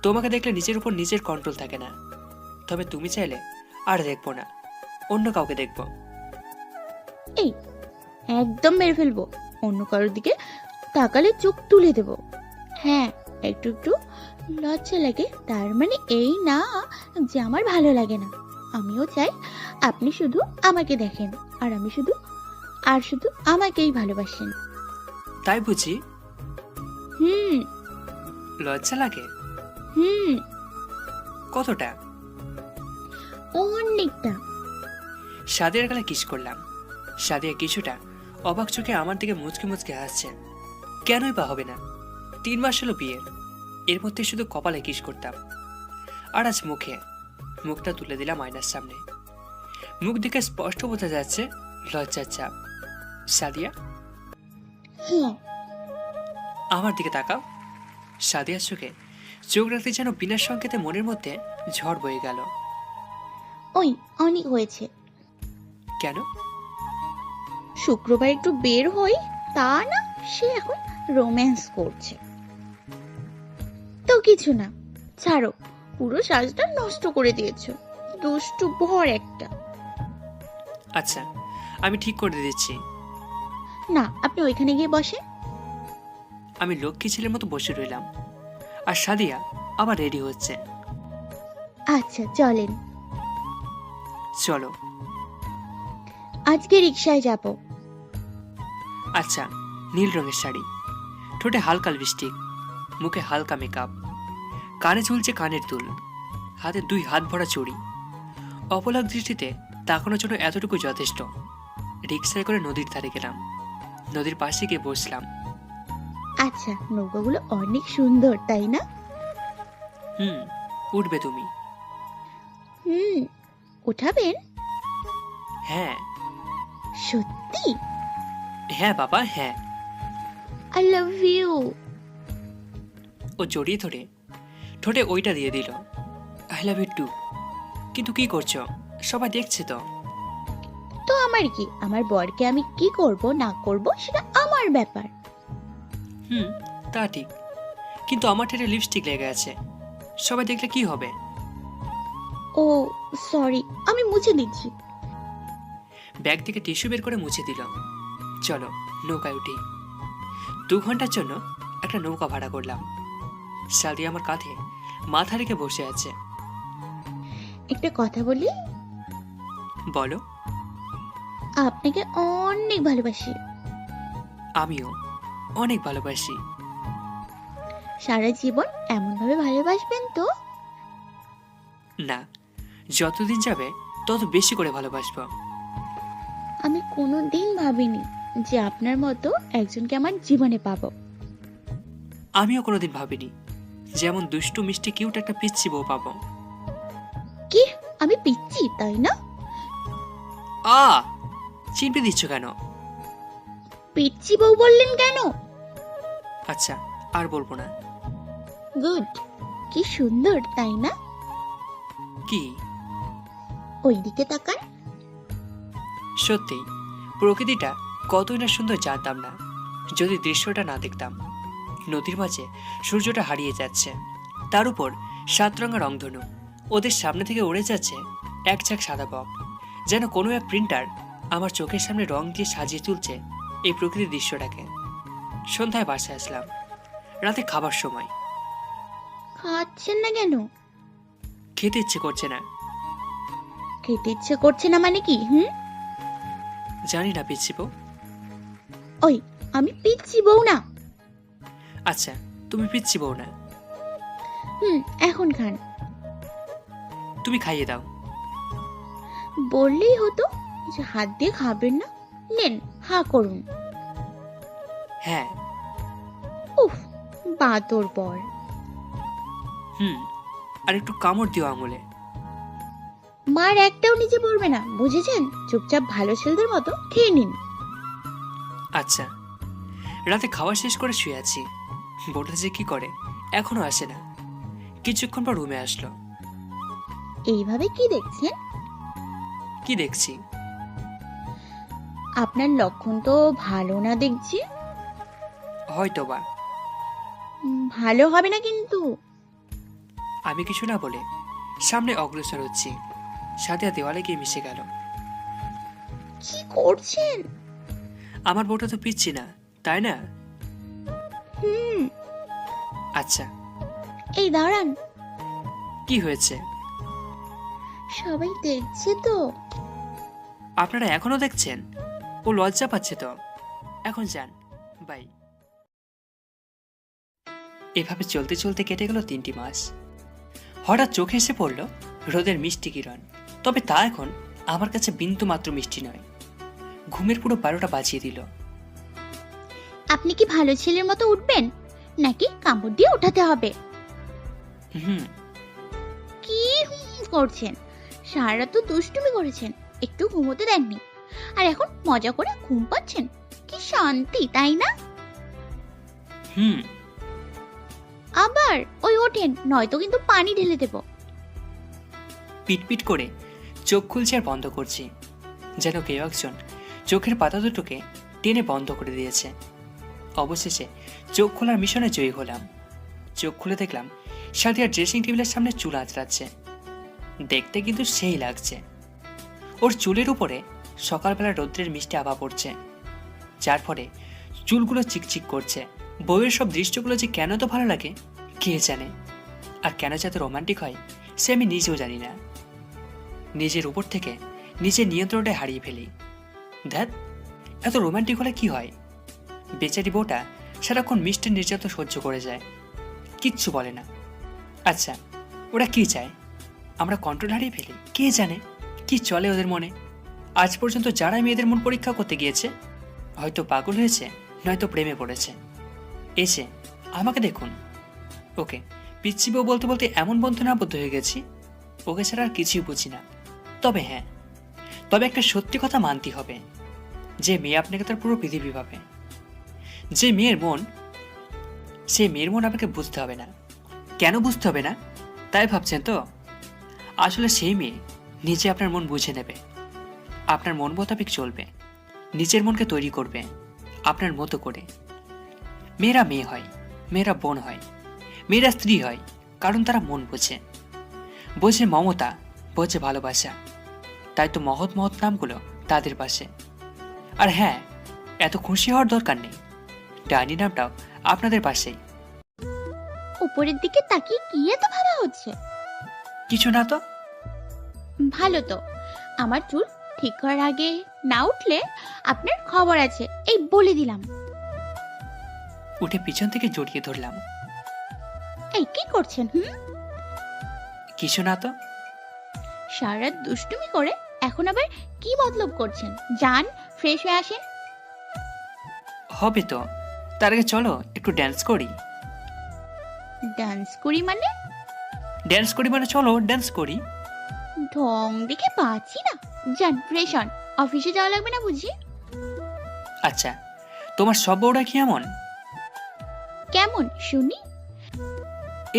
তোমাকে দেখলে নিজের উপর নিজের কন্ট্রোল থাকে না। তবে তুমি চাইলে আর দেখবো না, অন্য কাউকে দেখবো। এই একদম মেরে ফেলবো। অন্য কারোর দিকে তাকালে চোখ তুলে দেব। হ্যাঁ, একটু একটু লজ্জা লাগে, তার মানে এই না যে আমার ভালো লাগে না। আমিও চাই আপনি শুধু আমাকে দেখেন, আর আমি শুধু আমাকেই ভালোবাসেন। তাই বুঝি? হুম লজ্জা লাগে? হুম কতটা? অনেকটা। সাদিয়ার গালে কিস করলাম। সাদিয়া কিছুটা অবাক চোখে আমার দিকে মুচকে মুচকে হাসছে। কেনই বা হবে না? 3 মাস হলো বিয়ের, এর মধ্যে শুধু কপালে কিস করতাম, আর আজ মুখে। মুখটা তুলে দিলাম আয়নার সামনে। মুখ দেখে স্পষ্ট বোঝা যাচ্ছে লজ্জার চাপ। সাদিয়া, হ্যাঁ, আমার দিকে তাকাও। সাদিয়ার চোখে চোখ রাখতে যেন বিনা সংকেতে মনের মধ্যে ঝড় বয়ে গেল। ওই অনেক হয়েছে। কেন? শুক্রবার একটু বের হই, তা না সে এখন রোম্যান্স করছে। তো কিছু না, ছাড়ো। পুরো সাজটা নষ্ট করে দিয়েছো, দুষ্টু ভর একটা। আচ্ছা, আমি ঠিক করে দিচ্ছি। না, আপনি ওইখানে গিয়ে বসেন। আমি লক্ষ্মী ছেলের মতো বসে রইলাম, আর সাদিয়া আবার রেডি হচ্ছে। আচ্ছা চলেন, চলো। আজকে রিকশায় যাব। আচ্ছা, নীল রঙের শাড়ি, ঠোঁটে হালকা লিপস্টিক, মুখে হালকা মেকআপ, কানে ঝুলছে কানের দুল, হাতে 2 হাত ভরা চুড়ি। অপলক দৃষ্টিতে তাকানোর জন্য এতটুকু যথেষ্ট। রিকশায় করে নদীর ধারে গেলাম। নদীর পাশে গিয়ে বসলাম। আচ্ছা, নৌকাগুলো অনেক সুন্দর তাই না? উঠবে তুমি? উঠাবেন? হ্যাঁ। সত্যি? হ্যাঁ বাবা, হ্যাঁ। I love you. ও জড়িয়ে ধরে ঠোঁটে ওইটা দিয়ে দিল, আই লাভ ইউ টু। কিন্তু কি করছো? সবাই দেখছে তো। তো আমার কি? আমার বরকে আমি কি করব না করব সেটা আমার ব্যাপার। তা ঠিক, কিন্তু আমার ঠোঁটে লিপস্টিক লেগে আছে, সবাই দেখলে কি হবে? ও সরি, আমি মুছে দিচ্ছি। ব্যাগ থেকে টিস্যু বের করে মুছে দিল। চলো নৌকায় উঠি। 2 ঘন্টার জন্য একটা নৌকা ভাড়া করলাম। সাদিয়া আমার কাঁধে মাথা রেখে বসে আছে। একটা কথা বলি? বলো। আপনাকে অনেক ভালোবাসি। আমিও অনেক ভালোবাসি। সারা জীবন এমনভাবে ভালোবাসবেন তো? না, যতদিন যাবে তত বেশি করে ভালোবাসবো। আমি কোনোদিন ভাবিনি যে আপনার মতো একজনকে আমার জীবনে পাবো। আমিও কোনোদিন ভাবিনি যেমন দুষ্টু মিষ্টি কিউট একটা পিচ্ছি বউ পাবো। কি, আমি পিচ্ছি তাই না? আ চিনপে দিচ্ছ কেন? পিচ্ছি বউ বললেন কেন? আচ্ছা, আর বলবো না। গুড, কি সুন্দর তাই না? কি? ওইদিকে তাকান। সত্যি প্রকৃতিটা কতই না সুন্দর জানতাম না যদি দৃশ্যটা না দেখতাম। নদীর মাঝে সূর্যটা হারিয়ে যাচ্ছে, তার উপর 7 রঙা রংধনু ওদের সামনে থেকে উড়ে যাচ্ছে এক ঝাঁক সাদা বক, যেন কোনো এক প্রিন্টার আমার চোখের সামনে রং দিয়ে সাজিয়ে তুলছে এই প্রকৃতির দৃশ্যটাকে। সন্ধ্যায় বাসায় আসলাম, রাতে খাবার সময়। খাচ্ছেন না কেন? খেতে ইচ্ছে করছে না। খেতে ইচ্ছে করছে না মানে কি? জানি না পিচ্ছি বউ। ওই, আমি পিচ্ছি বউ না। আচ্ছা, তুমি পিচ্ছি বউ না। এখন খান। তুমি খাইয়ে দাও। বললেই হতো যে হাত দিয়ে খাবেন না। নেন, হা করুন। হ্যাঁ। উফ, বাদর বর। আর একটু কামড় দিও আঙুলে। মার একটাও নিচে পড়বে না, বুঝেছেন? চুপচাপ ভালো ছেলেদের মতো খেয়ে নিন। আচ্ছা। রাতে খাওয়া শেষ করে শুয়ে আছি, বউটা যে কি করে এখনো আসে না। কিছুক্ষণ পর রুমে আসলো। এইভাবে কি দেখছেন? কি দেখছি? আপনার লক্ষণ তো ভালো না দেখছি। হয়তো বা। ভালো হবে না কিন্তু। আমি কিছু না বলে সামনে অগ্রসর হচ্ছি, সাদিয়া দেওয়ালে গিয়ে মিশে গেল। কি করছেন? আমার বউটা তো পিচ্ছি না, তাই না? হুম। আচ্ছা। এই দাঁড়ান। কি হয়েছে? সবাই দেখছে তো। আপনারা এখনো দেখছেন? ও লজ্জা পাচ্ছে তো। এখন যান, বাই। এভাবে চলতে চলতে কেটে গেল 3টি মাস। হঠাৎ চোখে এসে পড়ল রোদের মিষ্টি কিরণ। তবে তা এখন আমার কাছে বিন্দু মাত্র মিষ্টি নয়, ঘুমের পুরো 12টা বাজিয়ে দিল। আপনি কি ভালো ছেলের মতো উঠবেন নাকি কামড় দিয়ে উঠাতে হবে? হুম। কি করছেন? সারা তো দুষ্টুমি করেছেন, একটু ঘুমোতে দেননি, আর এখন মজা করে ঘুম পাচ্ছেন। কি শান্তি তাই না? হুম। আবার ওই ওঠেন, নয়তো কিন্তু পানি ঢেলে দেব। পিটপিট করে চোখ খুলছে আর বন্ধ করছি, যেন কেউ একজন চোখের পাতা দুটোকে টেনে বন্ধ করে দিয়েছে। অবশেষে চোখ খোলার মিশনে জয়ী হলাম। চোখ খুলে দেখলাম সাদিয়া ড্রেসিং টেবিলের সামনে চুল আঁচড়াচ্ছে। দেখতে কিন্তু সেই লাগছে। ওর চুলের উপরে সকালবেলা রৌদ্রের মিষ্টি আভা পড়ছে, যার ফলে চুলগুলো চিকচিক করছে। বউয়ের সব দৃশ্যগুলো যে কেন তো ভালো লাগে কে জানে, আর কেন যে এত রোমান্টিক হয় সে আমি নিজেও জানি না। নিজের উপর থেকে নিজের নিয়ন্ত্রণটা হারিয়ে ফেলি। ধ্যাত, এত রোমান্টিক হলে কি হয়? বেচারি বউটা সারাক্ষণ মিষ্টির নির্যাতন সহ্য করে যায়, কিচ্ছু বলে না। আচ্ছা, ওরা কি চায়? আমরা কন্ট্রোল হারিয়ে ফেলি? কে জানে কি চলে ওদের মনে। আজ পর্যন্ত যারা মেয়েদের মন পরীক্ষা করতে গিয়েছে, হয়তো পাগল হয়েছে, নয়তো প্রেমে পড়েছে। এসে আমাকে দেখুন, ওকে পিচ্ছি বউ বলতে বলতে এমন বন্ধনে আবদ্ধ হয়ে গেছি, ওকে ছাড়া আর কিছুই বুঝি না। তবে হ্যাঁ, তবে একটা সত্যি কথা মানতে হবে, যে মেয়ে আপনাকে তার পুরো পৃথিবী ভাবে। যে মেয়ের মন, সে মেয়ের মন আপনাকে বুঝতে হবে না। কেন বুঝতে হবে না তাই ভাবছেন তো? আসলে সেই মেয়ে নিজে আপনার মন বুঝে নেবে, আপনার মন মোতাবেক চলবে, নিজের মনকে তৈরি করবে আপনার মতো করে। মেয়েরা মেয়ে হয়, মেয়েরা বোন হয়, মেয়েরা স্ত্রী হয়, কারণ তারা মন বোঝে, বোঝে মমতা, বোঝে ভালোবাসা। তাই তো মহৎ মহৎ নামগুলো তাদের পাশে। আর হ্যাঁ, এত খুশি হওয়ার দরকার নেই, ডাইনি নামটাও আপনাদের পাশেই। উপরের দিকে তাকিয়ে কি এত ভাবা হচ্ছে? কিছু না তো। ভালো তো। আমার চুল ঠিক করার আগে না উঠলে আপনার খবর আছে, এই বলে দিলাম। উঠে পিছন থেকে জড়িয়ে ধরলাম। এই কি করছেন? কিছু না তো। সারা রাত দুষ্টুমি করে এখন আবার কি মতলব করছেন? যান, ফ্রেশ হয়ে আসেন। হবে তো, তার আগে চলো একটু ড্যান্স করি। ডান্স করি মানে? ড্যান্স করি মানে চলো ড্যান্স করি। ঢং দেখে পাচ্ছি না। যান, ফ্রেশ হন। অফিসে যাওয়া লাগবে না বুঝি? আচ্ছা, তোমার সব বউরা কি এমন? কেমন শুনি?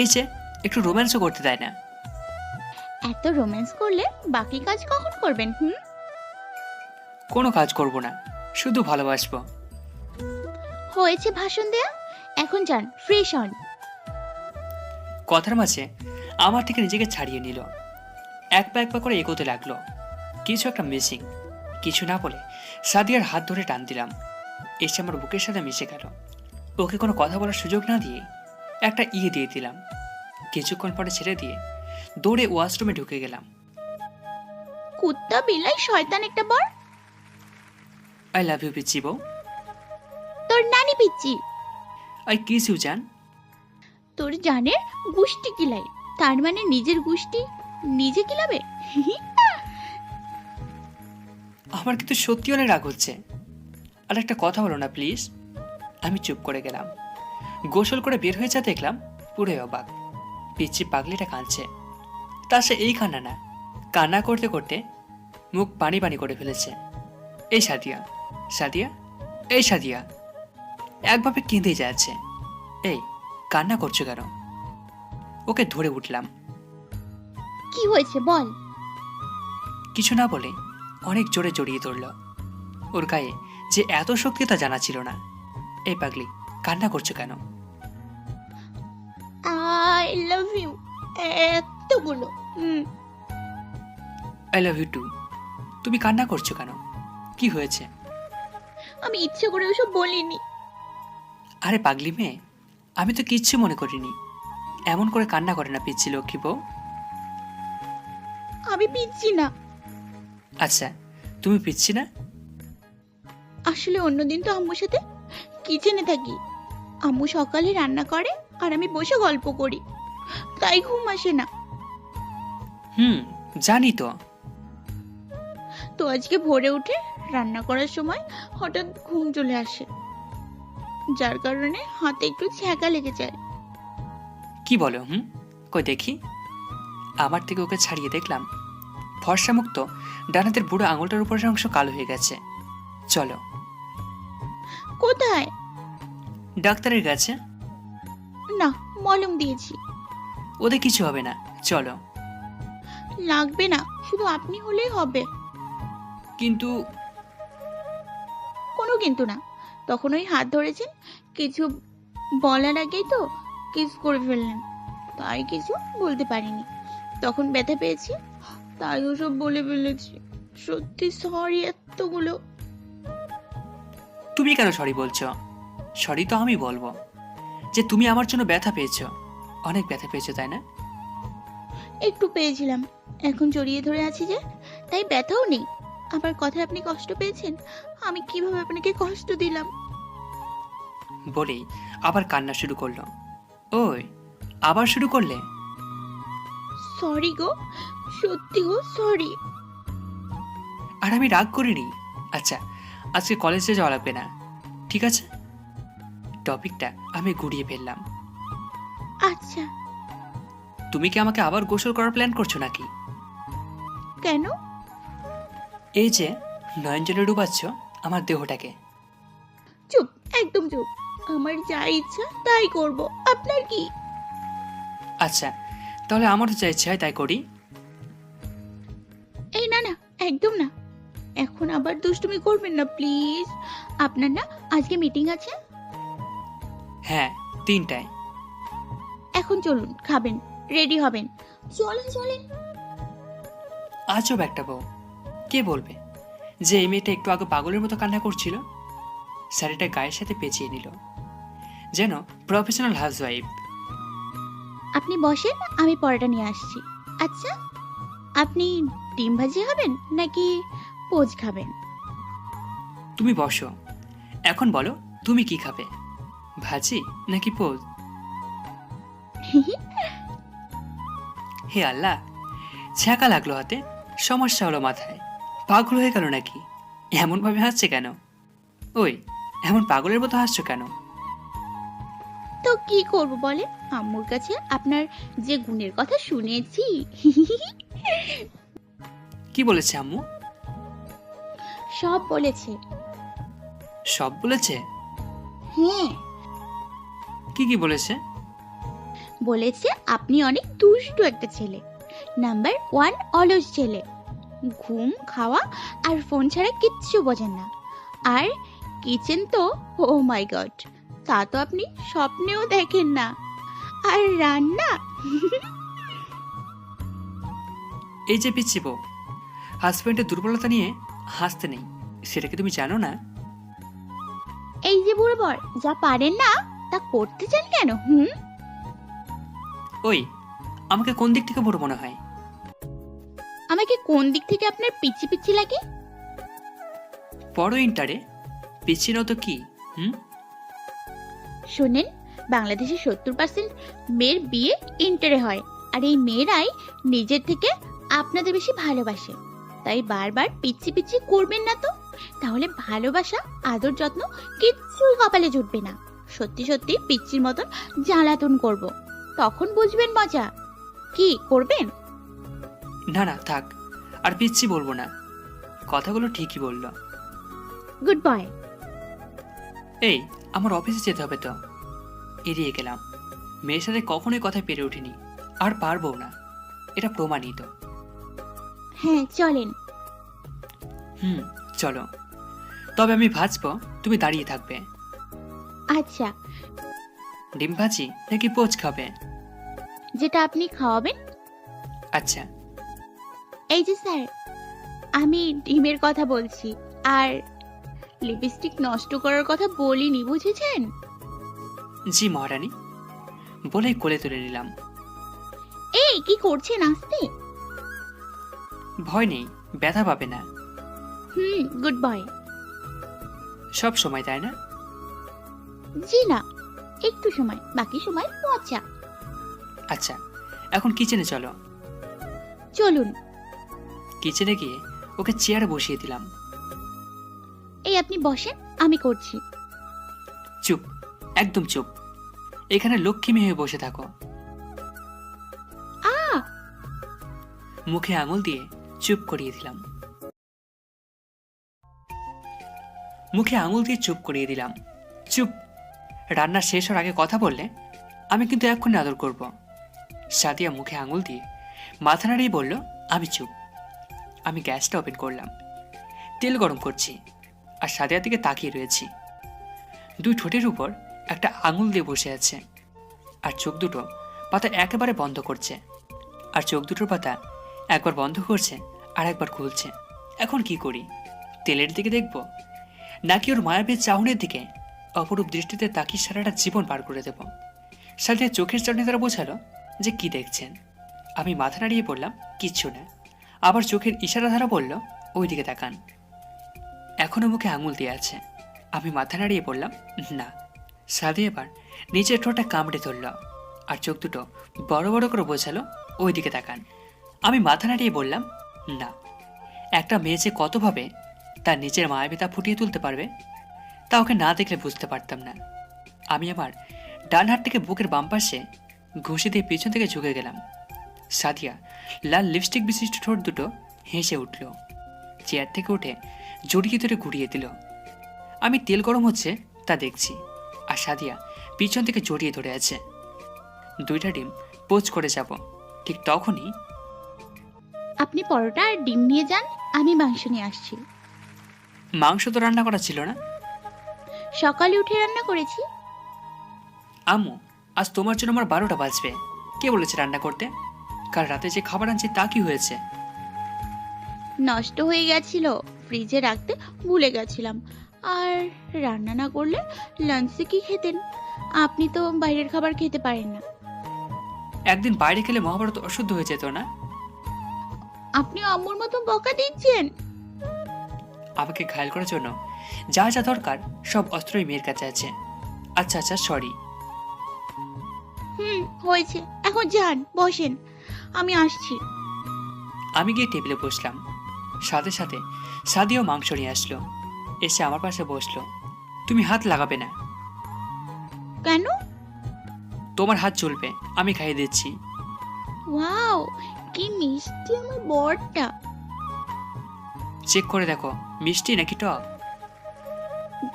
এই যে একটু রোম্যান্সও করতে দেয় না। এত রোম্যান্স করলে বাকি কাজ কখন করবেন? কোনো কাজ করব না, শুধু ভালোবাসবো। হয়েছে ভাষণ দেয়া, এখন যান, ফ্রেশ হন। কথার মাঝে আমার থেকে নিজেকে ছাড়িয়ে নিল। এক পা করে এগোতে লাগলো। কিছু একটা মিসিং। কিছু না বলে সাদিয়ার হাত ধরে টান দিলাম। এসে আমার বুকের সাথে মিশে গেল। ওকে কোনো কথা বলার সুযোগ না দিয়ে একটা ইয়ে দিয়ে দিলাম। কিছুক্ষণ পরে ছেড়ে দিয়ে দৌড়ে ওয়াশরুমে ঢুকে গেলাম। কুত্তা বিলাই শয়তান একটা বর। আই লাভ ইউ পিচ্ছি বউ। তোর নানি পিচ্ছি। আই কিস ইউ জান। তোর জানের গুষ্টি কিলাই, তার মানে নিজের গুষ্টি নিজে কিলাবে? আমার কিন্তু সত্যি অনেক রাগ হচ্ছে। আর একটা কথা বলো না প্লিজ। আমি চুপ করে গেলাম। গোসল করে বের হয়ে যা দেখলাম পুরোই অবাক। পিচ্ছি পাগলিটা কাঁদছে। তা সে এই কান্না না, কান্না করতে করতে মুখ পানি পানি করে ফেলেছে। এই সাদিয়া, সাদিয়া, এই সাদিয়া, একভাবে কেঁদেই যাচ্ছে। এই কান্না করছো কেন? ওকে ধরে উঠলাম। কি হয়েছে বল? কিছু না বলে অনেক জোরে জড়িয়ে ধরল। ওর গায়ে যে এত শক্তি তা জানা ছিল না। এই পাগলি, কান্না করছো কেন? আই লাভ ইউ এতগুলো। I love you too. তুমি কান্না করছো কেন? কি হয়েছে? আমি ইচ্ছে করে ওসব বলিনি। আরে পাগলি মেয়ে, আমি তো কিচ্ছু মনে করিনি। এমন করে কান্না করে না পিচ্ছি লক্ষ্মী বউ। আমি পিচ্ছি না। আচ্ছা, তুমি পিচ্ছি না? আসলে অন্যদিন তো আম্মুর সাথে কিচেনে থাকি। আম্মু সকালে রান্না করে আর আমি বসে গল্প করি, তাই ঘুম আসে না। জানি তো। তো আজকে ভোরে উঠে রান্না করার সময় হঠাৎ ঘুম চলে আসে, যার কারণে হাতে একটু ছ্যাঁকা লেগে যায়। কি বলো? কই দেখি। আমার থেকে ওকে ছাড়িয়ে দেখলাম ফর্সা মুক্ত ডানাতের বুড়ো আঙুলটার উপরের অংশ কালো হয়ে গেছে। চলো। কোথায়? ডাক্তারের কাছে। না, মলম দিয়েছি। ওদের কিছু হবে না, চলো। লাগবে না, শুধু আপনি হলেই হবে। কিন্তু কোনো কিন্তু না। তখন ওই হাত ধরেছেন, কিছু বলার আগেই তো কিস করে ফেললেন, তাই কিছু বলতে পারিনি। তখন ব্যথা পেয়েছি, তাই ওসব বলে ফেলেছি। সত্যি সরি এতগুলো। তুমি কেন সরি বলছো? সরি তো আমি বলবো যে তুমি আমার জন্য ব্যথা পেয়েছো। অনেক ব্যথা পেয়েছো, তাই না? একটু পেয়েছিলাম, এখন জড়িয়ে ধরে আছি যে, তাই ব্যথাও নেই। আবার কথায় আপনি কষ্ট পেয়েছেন, আমি কিভাবে আপনাকে কষ্ট দিলাম? বলেই আবার কান্না শুরু করলো। ওই আবার শুরু করলে? সরি গো, সত্যি গো, সরি। আর আমি রাগ করিনি। আচ্ছা, আজকে কলেজে যাওয়া লাগবে না, ঠিক আছে? টপিকটা আমি ঘুরিয়ে ফেললাম। আচ্ছা। তুমি কি আমাকে আবার গোসল করার প্ল্যান করছো নাকি? কেন? এই যে নয়ন জলে ডুবাচ্ছ আমার দেহটাকে। চুপ, একদম চুপ। আমার যা ইচ্ছা তাই করব, আপনার কি? আচ্ছা, তাহলে আমারও যা ইচ্ছে হয় তাই করি। এই না না, একদম না। এখন আবার দুষ্টুমি করবেন না প্লিজ। আপনার না আজকে মিটিং আছে? হ্যাঁ, 3টায়। এখন চলুন, খাবেন, রেডি হবেন। চলেন চলেন। আজব একটা বউ। কে বলবে যে এই মেয়েটা একটু আগে পাগলের মতো কান্না করছিল? শাড়িটা গায়ের সাথে পেঁচিয়ে নিল, যেন প্রফেশনাল হাউসওয়াইফ। আপনি বসেন, আমি পরোটা নিয়ে আসছি। আচ্ছা, আপনি ডিম ভাজি হবেন নাকি পোজ খাবেন। তুমি বসো, এখন বলো তুমি কি খাবে, ভাজি নাকি পোজ? হে আল্লাহ, ছ্যাঁকা লাগলো হাতে, সমস্যা হলো মাথায়, পাগল হয়ে গেল নাকি? এমন ভাবে হাসছে কেন? ওই, এমন পাগলের মতো হাসছো কেন? তো কি করব বলে, আম্মুর কাছে আপনার যে গুণের কথা শুনেছি। কি বলেছে আম্মু? সব বলেছে। সব বলেছে? হ্যাঁ, কি কি বলেছে? বলেছে আপনি অনেক দুষ্টু একটা ছেলে, নাম্বার 1 অলস ছেলে, ঘুম খাওয়া আর ফোন ছাড়া কিচ্ছু বোঝেন না, আর কিচেন তো ও মাই গড, তা তো আপনি স্বপ্নেও দেখেন না, আর রান্না। এই যে পিচ্ছি বউ, হাজব্যান্ডের দুর্বলতা নিয়ে হাসতে নেই, সেটা কি তুমি জানো না? এই যে বুড়ো বর, যা পারেন না তা করতে চান কেন? হুম, ওই, আমাকে কোন দিক থেকে বড় মনে হয়? আমাকে কোন দিক থেকে আপনার পিচ্ছি পিচ্ছি লাগে? বড় ইন্টারে পিচ্ছি নতো কি? হুম, শোনেন, বাংলাদেশে 70% মেয়ের বিয়ে ইন্টারে হয়, আর এই মেয়েরাই নিজের থেকে আপনাদের বেশি ভালোবাসে, তাই বারবার পিচ্ছি পিচ্ছি করবেন না তো, তাহলে ভালোবাসা আদর যত্ন কিচ্ছু কপালে জুটবে না, সত্যি সত্যি পিচ্ছির মতন জ্বালাতন করব, তখন বুঝবেন মজা। কি করবেন? না না থাক, আর পিচ্ছি বলবো না, কথাগুলো ঠিকই বললো। Good boy. এই, আমার অফিসে যেতে হবে তো, এড়িয়ে গেলাম। মেয়ের সাথে কখনোই কথা পেরে উঠিনি, আর পারবো না, এটা প্রমাণিত। হ্যাঁ চলেন। হুম, চলো। তবে আমি ভাজবো, তুমি দাঁড়িয়ে থাকবে। আচ্ছা, ডিম ভাজি নাকি পোচ খাবে? যেটা আপনি খাওয়াবেন। আচ্ছা। এই যে স্যার, আমি ডিমের কথা বলছি, আর লিপস্টিক নষ্ট করার কথা বলিনি, বুঝেছেন? জি মহারানী, বলেই কোলে তুলে নিলাম। এই কি করছেন আস্তে? ভয় নেই, ব্যথা পাবে না। Good boy. সব সময়, তাই না? জি না, একটু সময়, বাকি সময় পচা। আচ্ছা, এখন কিচেনে চলো। চলুন। কিচেনে গিয়ে ওকে চেয়ারে বসিয়ে দিলাম। এই আপনি বসেন, আমি করছি। চুপ, একদম চুপ, এখানে লক্ষ্মী মেয়ে হয়ে বসে থাকো। মুখে আঙুল দিয়ে চুপ করিয়ে দিলাম। মুখে আঙুল দিয়ে চুপ করিয়ে দিলাম। চুপ। রান্না শেষ হওয়ার আগে কথা বললে আমি কিন্তু এক্ষুনি আদর করব। সাদিয়া মুখে আঙুল দিয়ে মাথা নাড়িয়ে বলল, আমি চুপ। আমি গ্যাসটা ওপেন করলাম, তেল গরম করছি, আর সাদিয়ার দিকে তাকিয়ে রয়েছি। দুই ঠোঁটের উপর একটা আঙুল দিয়ে বসে আছে, আর চোখ দুটো পাতা একেবারে বন্ধ করছে, আর চোখ দুটোর পাতা একবার বন্ধ করছে আর একবার খুলছে। এখন কি করি? তেলের দিকে দেখব, নাকি ওর মায়াবী চাহনির দিকে অপরূপ দৃষ্টিতে তাকিয়ে সারাটা জীবন পার করে দেব? সাদিয়া চোখের চাহনি দ্বারা বোঝালো যে কি দেখছেন। আমি মাথা নাড়িয়ে বললাম, কিচ্ছু না। আবার চোখের ইশারা দ্বারা বলল, ওই দিকে তাকান। এখনো মুখে আঙুল দিয়ে আছে। আমি মাথা নাড়িয়ে বললাম, না। সাদিয়া এবার নিচের ঠোঁটটা কামড়ে ধরল, আর চোখ দুটো বড় বড় করে বোঝালো, ওই দিকে তাকান। আমি মাথা নাড়িয়ে বললাম, না। একটা মেয়ে যে কতভাবে তার নিজের মায়াবিতা ফুটিয়ে তুলতে পারবে তা ওকে না দেখলে বুঝতে পারতাম না। আমি আমার ডান হাতটাকে বুকের বাম পাশে ঘুষি দিয়ে পিছন থেকে ঝুঁকে গেলাম। সাদিয়া লাল লিপস্টিক বিশিষ্ট ঠোঁট দুটো হেসে উঠল, চেয়ার থেকে উঠে জড়িয়ে ধরে ঘুরিয়ে দিল। আমি তেল গরম হচ্ছে তা দেখছি, আর সাদিয়া পিছন থেকে জড়িয়ে ধরে আছে। দুইটা ডিম পোচ করে যাব, ঠিক তখনই, আপনি পরোটা আর ডিম নিয়ে যান, আমি মাংস নিয়ে আসছি। মাংস তো রান্না করা ছিল না। সকালে উঠে রান্না করেছি। আম্মু, আজ তোমার জন্য আমার 12টা বাজবে। কে বলেছে রান্না করতে? কাল রাতে যে খাবার আনছি তা কি হয়েছে? নষ্ট হয়ে গেছিল, ফ্রিজে রাখতে ভুলে গেছিলাম, আর রান্না না করলে লাঞ্চে কি খেতেন? আপনি তো বাইরের খাবার খেতে পারেন না। একদিন বাইরে খেলে মহাভারত অশুদ্ধ হয়ে যেত না? আপনি আম্মুর মতো বকা দিচ্ছেন। আমাকে ঘায়ল করার জন্য যা যা দরকার সব অস্ত্রই মেয়ের কাছে আছে। আচ্ছা আচ্ছা, সরি। হয়েছে, এখন যান, বসেন, আমি আসছি। আমি গিয়ে টেবিলে বসলাম। সাথে সাথে সাদিয়াও মাংস নিয়ে আসলো, এসে আমার পাশে বসলো। তুমি হাত লাগাবে না। কেন? তোমার হাত চলবে, আমি খাইয়ে দিচ্ছি। ওয়াও, কি মিষ্টি আমার বরটা। চেক করে দেখো মিষ্টি নাকি টক।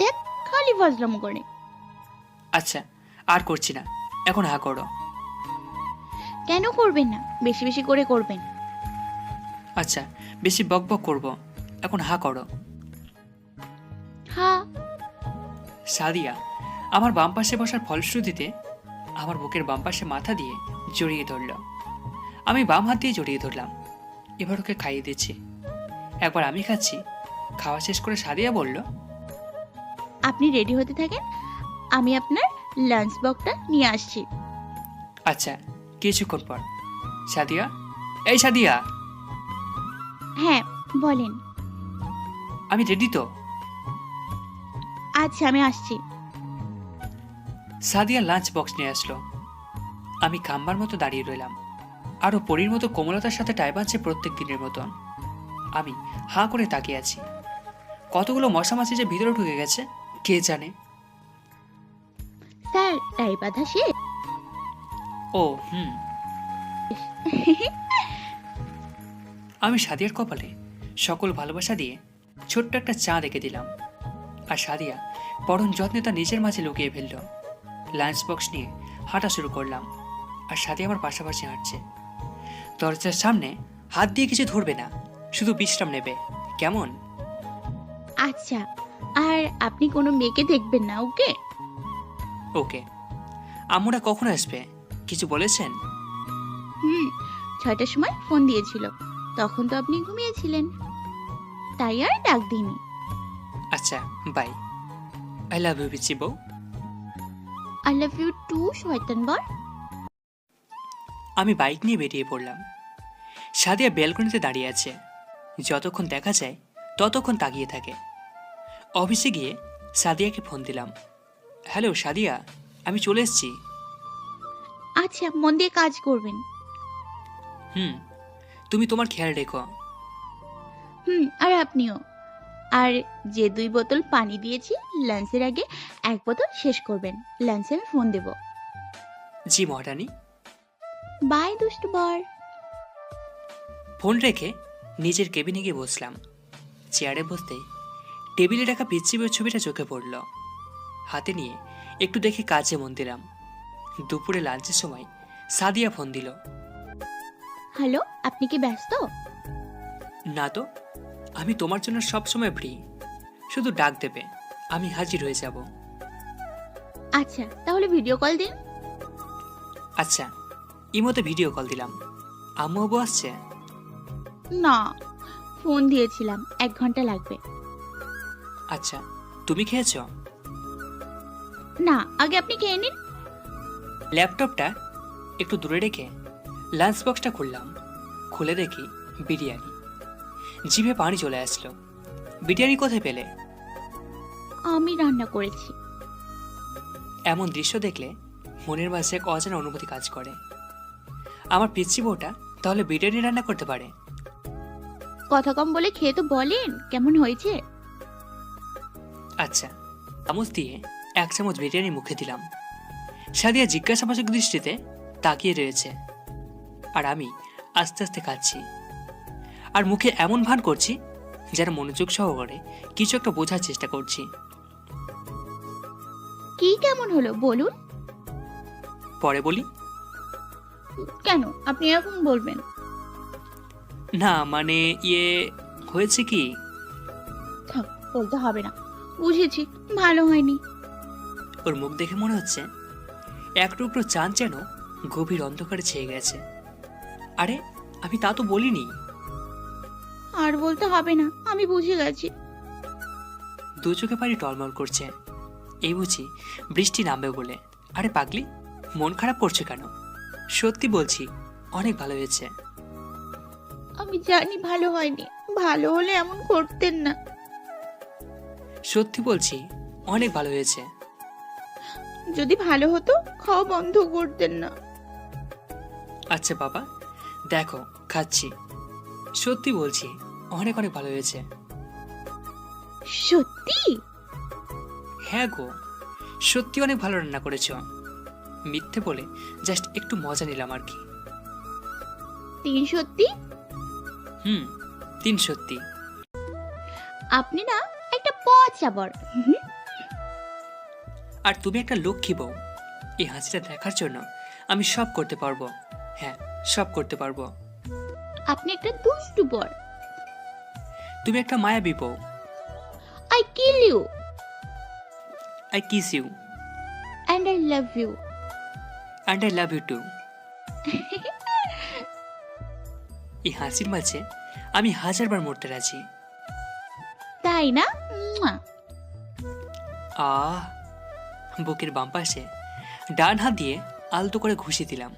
দেখ, খালি ফাজলাম করে। আচ্ছা, আর করছি না, এখন হা করো। কেন করবেন না? বেশি বেশি করে করবেন। আচ্ছা, বেশি বকবক করব, এখন হা করো। হ্যাঁ। সাদিয়া আমার বাম পাশে বসার ফলশ্রুতিতে আমার বুকের বাম পাশে মাথা দিয়ে জড়িয়ে ধরল। আমি বাম হাত দিয়ে জড়িয়ে ধরলাম। এবার ওকে খাইয়ে দিচ্ছি। একবার আমি খাচ্ছি, খাওয়া শেষ করে সাদিয়া বলল, আপনি রেডি হতে থাকেন, আমি আপনার লাঞ্চ বক্সটা নিয়ে আসছি। আচ্ছা কিছুক্ষণ পর। সাদিয়া, এই সাদিয়া, হ্যাঁ বলেন। আমি রেডি তো। আচ্ছা, আমি আসছি। সাদিয়া লাঞ্চ বক্স নিয়ে আসলো। আমি খাম্বার মতো দাঁড়িয়ে রইলাম। আরো পরীর মতো কোমলতার সাথে টাই বাঁধছে প্রত্যেক দিনের মতন। আমি হাঁ করে তাকিয়ে আছি। কতগুলো মশা মাছি যে ভিতরে ঢুকে গেছে কে জানে। স্যার, টাই বাঁধা শেষ? ও আমি সাদিয়ার কপালে সকল ভালোবাসা দিয়ে ছোট্ট একটা চাঁদ এঁকে দিলাম। আর সাদিয়া পরম যত্নে তা নিজের মাঝে লুকিয়ে ফেলল। লাঞ্চ বক্স নিয়ে হাঁটা শুরু করলাম, আর সাদিয়া আমার পাশাপাশি হাঁটছে। দরজার সামনে হাত দিয়ে কিছু ধরবে না, শুধু বিশ্রাম নেবে, কেমন? আচ্ছা, আর আপনি কোনো মেয়েকে দেখবেন না, ওকে? ওকে। আম্মুরা কখন আসবে কিছু বলেছেন? 6টার সময় ফোন দিয়েছিল, তখন তো আপনি ঘুমিয়েছিলেন, তাই আর ডাক দিইনি। আচ্ছা, বাই। আই লাভ ইউ পিচ্ছি বউ। আই লাভ ইউ টু, শয়তান বর। আমি বাইক নিয়ে বেরিয়ে পড়লাম। সাদিয়া ব্যালকনিতে দাঁড়িয়ে আছে। যতক্ষণ দেখা যায় ততক্ষণ তাকিয়ে থাকে। অফিসে গিয়ে সাদিয়াকে ফোন দিলাম। হ্যালো সাদিয়া, আমি চলে এসেছি। আচ্ছা, মন দিয়ে কাজ করবেন। তুমি তোমার খেয়াল রেখো। আর আপনিও। আর যে 2 বোতল পানি দিয়েছি লাঞ্চের আগে 1 বোতল শেষ করবেন। লাঞ্চে আমি phone Dev. G Maharani. By দুষ্টু বর। ফোন রেখে নিজের কেবিনে গিয়ে বসলাম। চেয়ারে বসতেই টেবিলে রাখা পিচ্ছি বইয়ের ছবিটা চোখে পড়ল। হাতে নিয়ে একটু দেখে কাজে মন দিলাম। দুপুরে লাঞ্চের সময় সাদিয়া ফোন দিল। হ্যালো, আপনি কি ব্যস্ত? না তো, আমি তোমার জন্য সব সময় ফ্রি, শুধু ডাক দেবে, আমি হাজির হয়ে যাব। আচ্ছা, তাহলে ভিডিও কল দিন। আচ্ছা, ইমোতে ভিডিও কল দিলাম। আম্মু আব্বু আসছে? না, ফোন দিয়েছিলাম, 1 ঘন্টা লাগবে। আচ্ছা, তুমি খেয়েছো? না, আগে আপনি খেয়ে নিন। ল্যাপটপটা একটু দূরে রেখে লাঞ্চ বক্সটা খুললাম। খুলে দেখি বিরিয়ানি। জিভে পানি চলে আসলো। বিরিয়ানি কোথায় পেলে? আমি রান্না করেছি। এমন দৃশ্য দেখলে মনের মাঝে এক অজানা অনুভূতি কাজ করে। আমার পিচ্ছি বউটা তাহলে বিরিয়ানি রান্না করতে পারে? কথা কম বলে খেয়ে তো বলেন কেমন হয়েছে। আচ্ছা, চামচ দিয়ে 1 চামচ বিরিয়ানি মুখে দিলাম। সাদিয়া জিজ্ঞাসাবাচক দৃষ্টিতে তাকিয়ে রয়েছে, আর আমি আস্তে আস্তে খাচ্ছি। আর মুখে এমন ভান করছি যেন মনোযোগ সহকারে কিছু একটা বোঝার চেষ্টা করছি। কি কেমন হলো বলুন? পরে বলি। কেন আপনি এরকম বলবেন? না মানে হয়েছে কি। থাক, বলতে হবে না, বুঝেছি, ভালো হয়নি। ওর মুখ দেখে মনে হচ্ছে এক টুকরো চাঁদ যেন গভীর অন্ধকারে ছেয়ে গেছে। আরে আমি তা তো বলিনি। আর বলতে হবে না, আমি বুঝে গেছি। দু চোখে পানি টলমল করছে। এই বুঝি বৃষ্টি নামবে বলে। আরে পাগলি, মন খারাপ করছে কেন? সত্যি বলছি, অনেক ভালো হয়েছে। আমি জানি ভালো হয়নি, ভালো হলে এমন করতেন না। সত্যি বলছি, অনেক ভালো হয়েছে। যদি ভালো হতো খাওয়া বন্ধ করতেন না। আচ্ছা বাবা, দেখো খাচ্ছি। সত্যি বলছি, অনেক অনেক ভালো হয়েছে। সত্যি? হ্যাঁ গো, সত্যি অনেক ভালো রান্না করেছ। মিথ্যে বলে জাস্ট একটু মজা নিলাম আর কি। 3 সত্যি? 3 সত্যি। আপনি না একটা পচা বর। আর তুমি একটা লক্ষ্মী বউ। এই হাসিটা দেখার জন্য আমি সব করতে পারবো। হ্যাঁ, সব করতে পারবো। আপনি একটা দুষ্টু বর। তুমি একটা মায়াবী বউ। I kill you I kiss you and I love you. And I love you too. এই হাসির মাঝে আমি 1000 বার মরতে রাজি। তাই না? মুয়া। আহ, বুকের বাম পাশে ডান হাত দিয়ে আলতো করে ঘুষি দিলাম।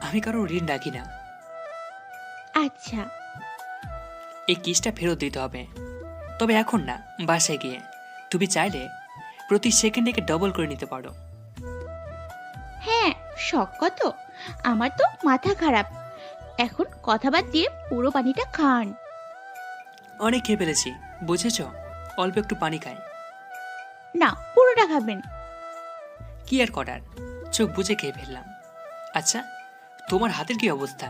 আমি কারো ঋণ রাখি না। আচ্ছা, এই কিসটা ফেরত দিতে হবে, তবে এখন না, বাসায় গিয়ে। তুমি চাইলে প্রতি সেকেন্ডে একে ডবল করে নিতে পারো। হ্যাঁ, শখ কত। আমার তো মাথা খারাপ। এখন কথা বাদ দিয়ে পুরো পানিটা খান। অনেক খেয়ে ফেলেছি, বুঝেছ? অল্প একটু পানি খাই। না, পুরোটা খাবেন। কি আর করার, চোখ বুঝে খেয়ে ফেললাম। আচ্ছা, তোমার হাতের কি অবস্থা?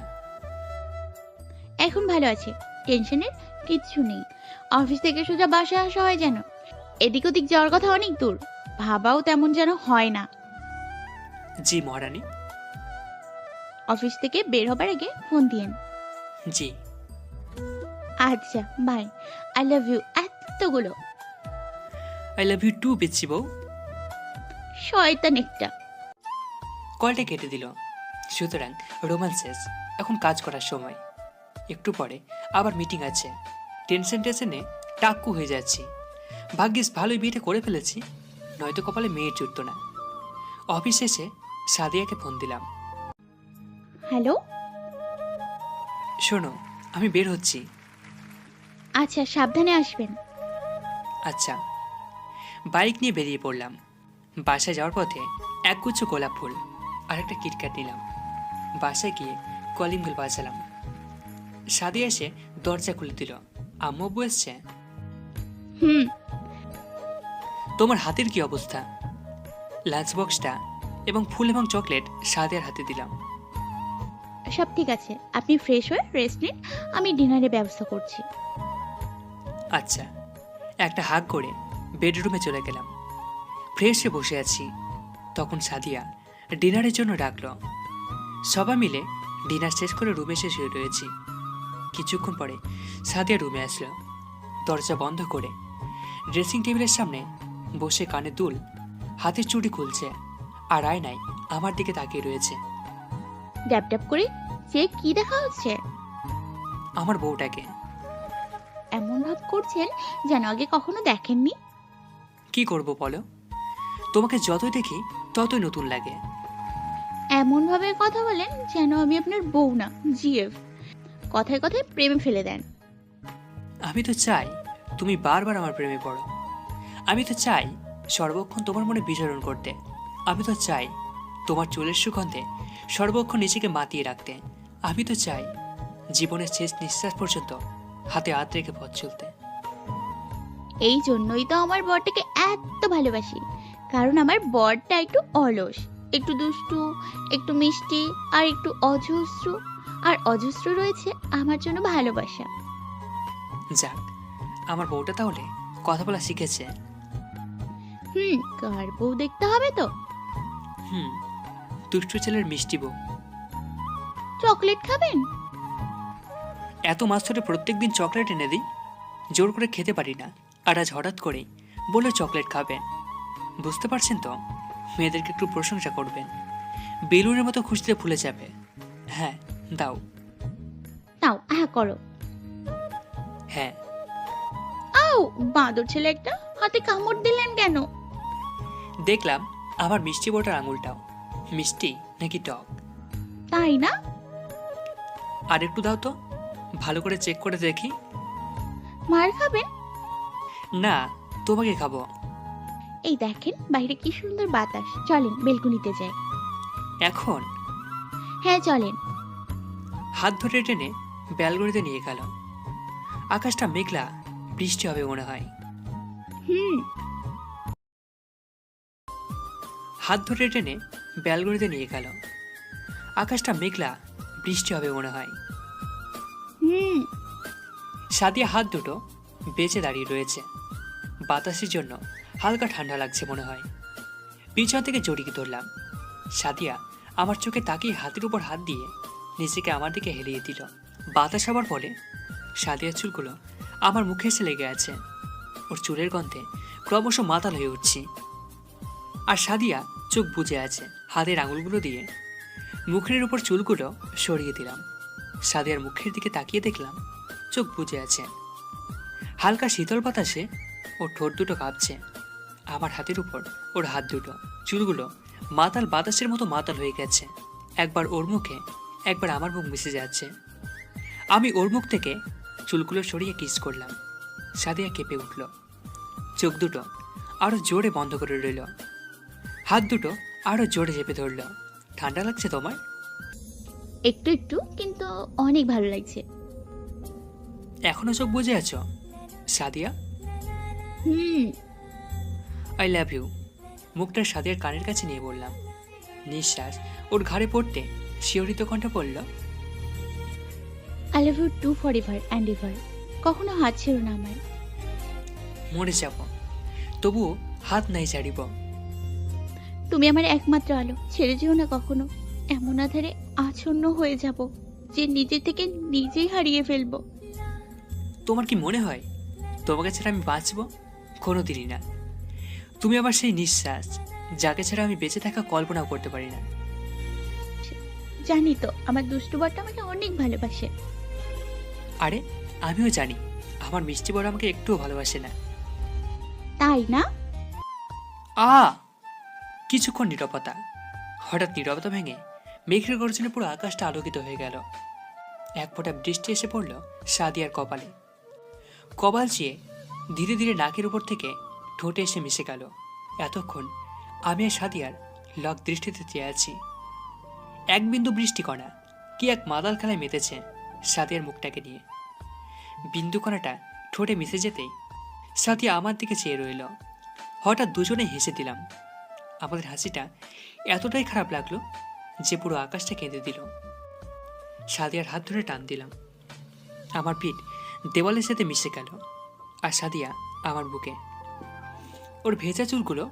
এখন ভালো আছে, টেনশনের কিচ্ছু নেই। অফিস থেকে সোজা বাসায় আসা হয় যেন। এদিক ওদিক যাওয়ার কথা অনেক দূর, ভাবাও তেমন যেন হয় না। জি মহারানী। অফিস থেকে বের হবার আগে ফোন দিয়েন। জি। আচ্ছা, বাই। আই লাভ ইউ এতগুলো। আই লাভ ইউ টু পিচ্ছি বউ। শয়তান একটা। কলটা কেটে দিল। সুতরাং রোম্যান্স শেষ, এখন কাজ করার সময়। একটু পরে আবার মিটিং আছে। টেনশনে টাক্কু হয়ে যাচ্ছি। ভাগ্যিস ভালোই বিয়েটা করে ফেলেছি, নয়তো কপালে মেয়ে জুটতো না। অফিস শেষে সাদিয়াকে ফোন দিলাম। হ্যালো। শোনো, আমি বের হচ্ছি। আচ্ছা, সাবধানে আসবেন। আচ্ছা। বাইক নিয়ে বেরিয়ে পড়লাম। বাসায় যাওয়ার পথে একগুচ্ছ গোলাপ ফুল আর একটা কিটক্যাট নিলাম। বাসায় গিয়ে কলিং বেল বাজালাম। সাদিয়া এসে দরজা খুলে দিল। আম্মু আব্বু এসছে। হুম। তোমার হাতের কি অবস্থা? লাঞ্চ বক্সটা এবং ফুল এবং চকলেট সাদিয়ার হাতে দিলাম। সব ঠিক আছে, আপনি ফ্রেশ হয়ে রেস্ট নিন, আমি ডিনারের ব্যবস্থা করছি। আচ্ছা। একটা হাগ করে বেডরুমে চলে গেলাম। ফ্রেশ হয়ে বসে আছি, তখন সাদিয়া ডিনারের জন্য ডাকলো। সবাই মিলে ডিনার শেষ করে রুমে এসে শুয়ে রয়েছি। কিছুক্ষণ পরে সাদিয়া রুমে আসলো। দরজা বন্ধ করে ড্রেসিং টেবিলের সামনে বসে কানে দুল, হাতের চুড়ি খুলছে, আর আয়নায় আমার দিকে তাকিয়ে রয়েছে। ড্যাপ ড্যাপ করে যে কি দেখা হচ্ছে? আমার বউটাকে। এমন ভাব করছেন যেন আগে কখনো দেখেননি। কি করব বলো? তোমাকে যতই দেখি ততই নতুন লাগে। এমন ভাবে কথা বলেন যেন আমি আপনার বউ না, জিএফ। কথায় কথায় প্রেমে ফেলে দেন। আমি তো চাই তুমি বারবার আমার প্রেমে পড়ো। আমি তো চাই সর্বক্ষণ তোমার মনে বিচরণ করতে। আমি তো চাই তোমার চুলের সুগন্ধে সর্বক্ষণ নিজেকে মাতিয়ে রাখতে। আমি তো চাই জীবনের শেষ নিঃশ্বাস পর্যন্ত হাতে হাত রেখে পথ চলতে। এই জন্যই তো আমার বরটাকে এত ভালোবাসি, কারণ আমার বরটা একটু অলস, একটু দুষ্টু, একটু মিষ্টি, আর একটু অজস্র। আর অজস্র রয়েছে আমার জন্য ভালোবাসা। যাক, আমার বউটা তাহলে কথা বলা শিখেছে। কার বউ দেখতে হবে তো। দুষ্টু ছেলের মিষ্টি বউ। চকলেট খাবেন? এত মাস ধরে প্রত্যেকদিন চকলেট এনে দিই, জোর করে খেতে পারি না, আর আজ হঠাৎ করে বলে চকলেট খাবেন। বুঝতে পারছেন তো, মেয়েদেরকে একটু প্রশংসা করবেন, বেলুনের মতো খুশিতে ফুলে যাবে। হ্যাঁ, দাও। নাও, হ্যাঁ করো। হ্যাঁ। আও, বাঁদর ছেলে একটা, হাতে কামড় দিলেন কেন? দেখলাম আমার মিষ্টি বউটার আঙুলটাও মিষ্টি নাকি টক। তাই না? আর একটু দাও তো, ভালো করে চেক করে দেখি। মার খাবেন? না, তোমাকে খাবো। এই দেখেন বাইরে কি সুন্দর বাতাস, চলেন বেলকুনিতে যাই। এখন? হ্যাঁ চলেন। হাত ধরে টেনে ব্যালকনিতে নিয়ে গেল। আকাশটা মেঘলা, বৃষ্টি হবে মনে হয়। হুম। হাত ধরে টেনে ব্যালকনিতে নিয়ে গেল। আকাশটা মেঘলা, বৃষ্টি হবে মনে হয়। হুম। সাদিয়া হাত দুটো বেঁচে দাঁড়িয়ে রয়েছে। বাতাসের জন্য হালকা ঠান্ডা লাগছে মনে হয়। পিছন থেকে জড়িয়ে ধরলাম। সাদিয়া আমার চোখে তাকিয়ে হাতের উপর হাত দিয়ে নিজেকে আমার দিকে হেলিয়ে দিল। বাতাস হবার ফলে সাদিয়ার চুলগুলো আমার মুখে এসে লেগে আছে। ওর চুলের গন্ধে ক্রমশ মাতাল হয়ে উঠছি। আর সাদিয়া চোখ বুজে আছে। হাতের আঙুলগুলো দিয়ে মুখের উপর চুলগুলো সরিয়ে দিলাম। সাদিয়ার মুখের দিকে তাকিয়ে দেখলাম চোখ বুজে আছে। হালকা শীতল বাতাসে ওর ঠোঁট দুটো কাঁপছে। আমার হাতের উপর ওর হাত দুটো, চুলগুলো মাতাল বাতাসের মতো মাতাল হয়ে গেছে। একবার ওর মুখে, একবার আমার মুখ মিশে যাচ্ছে। আমি ওর মুখ থেকে চুলগুলো সরিয়ে কিস করলাম। সাদিয়া কেঁপে উঠল। চোখ দুটো আরো জোরে বন্ধ করে রইল। হাত দুটো আরো জোরে চেপে ধরল। ঠান্ডা লাগছে তোমার? একটু একটু, কিন্তু অনেক ভালো লাগছে। এখনো চোখ বুজে আছো সাদিয়া? হুম। I love you. মুখটা সাদিয়ার কানের কাছে নিয়ে বললাম। নিঃশ্বাস ওর ঘাড়ে পড়তে শিহরিত কণ্ঠে পড়ল, I love you too forever and ever. কখনো হাত ছেড়ো না আমার। মরে যাব, তবুও হাত নাই ছাড়িব। তুমি আমার একমাত্র আলো, ছেড়ে যেও না কখনো। এমন আধারে আচ্ছন্ন হয়ে যাব যে নিজে থেকে নিজেই হারিয়ে ফেলবো। তোমার কি মনে হয় তোমাকে ছাড়া আমি বাঁচব? কোনোদিনই না। তুমি আবার সেই নিঃশ্বাস যাকে ছাড়া আমি বেঁচে থাকা কল্পনাও করতে পারি না। জানি তো আমার দুষ্টু বরটা আমাকে অনেক ভালোবাসে। আরে আমিও জানি আমার মিষ্টি বড় আমাকে একটুও ভালোবাসে না। তাই না? কিছুক্ষণ নীরবতা। হঠাৎ নীরবতা ভেঙে মেঘের গর্জনে পুরো আকাশটা আলোকিত হয়ে গেল। এক ফোঁটা বৃষ্টি এসে পড়ল সাদিয়ার কপালে। কপাল চেয়ে ধীরে ধীরে নাকের উপর থেকে ঠোঁটে এসে মিশে গেল। এতক্ষণ আমি আর সাদিয়ার লক দৃষ্টিতে চেয়ে আছি। এক বিন্দু বৃষ্টিকণা কি এক মাদাল খেলায় মেতেছে সাদিয়ার মুখটাকে নিয়ে। বিন্দুকণাটা ঠোঁটে মিশে যেতেই সাদিয়া আমার দিকে চেয়ে রইল। হঠাৎ দুজনে হেসে দিলাম। আমাদের হাসিটা এতটাই খারাপ লাগলো যে পুরো আকাশটা কেঁদে দিল। সাদিয়ার হাত ধরে টান দিলাম। আমার পিঠ দেওয়ালের সাথে মিশে গেল আর সাদিয়া আমার বুকে। ওর ভেজা চুলগুলো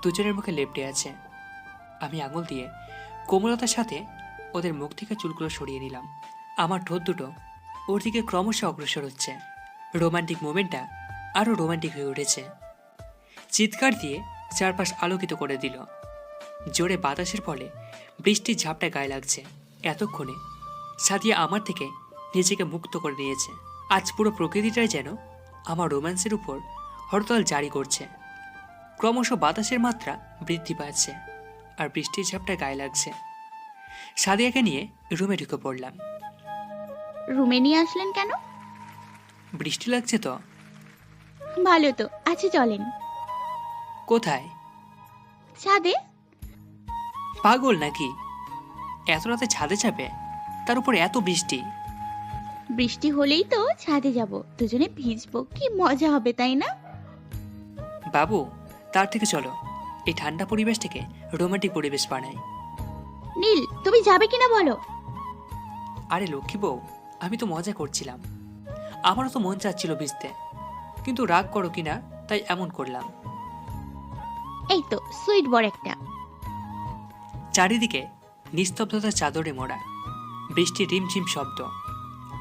দুজনের মুখে লেপটে আছে। আমি আঙুল দিয়ে কোমলতার সাথে ওদের মুখ থেকে চুলগুলো সরিয়ে নিলাম। আমার ঠোঁট দুটো ওর দিকে ক্রমশ অগ্রসর হচ্ছে। রোমান্টিক মোমেন্টটা আরও রোমান্টিক হয়ে উঠেছে। চিৎকার দিয়ে চারপাশ আলোকিত করে দিল। জোরে বাতাসের ফলে বৃষ্টির ঝাপটা গায়ে লাগছে। এতক্ষণে সাদিয়া আমার থেকে নিজেকে মুক্ত করে নিয়েছে। আজ পুরো প্রকৃতিটাই যেন আমার রোম্যান্সের উপর হরতাল জারি করছে। ক্রমশ বাতাসের মাত্রা বৃদ্ধি পাচ্ছে আর বৃষ্টির ঝাপটা গায়ে লাগছে। সাদিয়াকে নিয়ে রুমে ঢুকে পড়লাম। রুমে নিয়ে আসলেন কেন? বৃষ্টি লাগছে তো। ভালো তো, আচ্ছা চলেন। কোথায়? ছাদে। পাগল নাকি? এত রাতে ছাদে যাবে, তার উপর এত বৃষ্টি। বৃষ্টি হলেই তো ছাদে যাব, দুজনে ভিজবো, কি মজা হবে তাই না? বাবু, তার থেকে চলো এই ঠান্ডা পরিবেশ থেকে রোমান্টিক পরিবেশ বানাই। নীল, তুমি যাবে কিনা বলো? আরে লক্ষ্মী বউ, আমি তো মজা করছিলাম। আমারও তো মন চাচ্ছিল ভিজতে, কিন্তু রাগ করো কিনা তাই এমন করলাম। এই তো সুইট বর একটা। চারিদিকে নিস্তব্ধতার চাদরে মোড়া। বৃষ্টির রিমঝিম শব্দ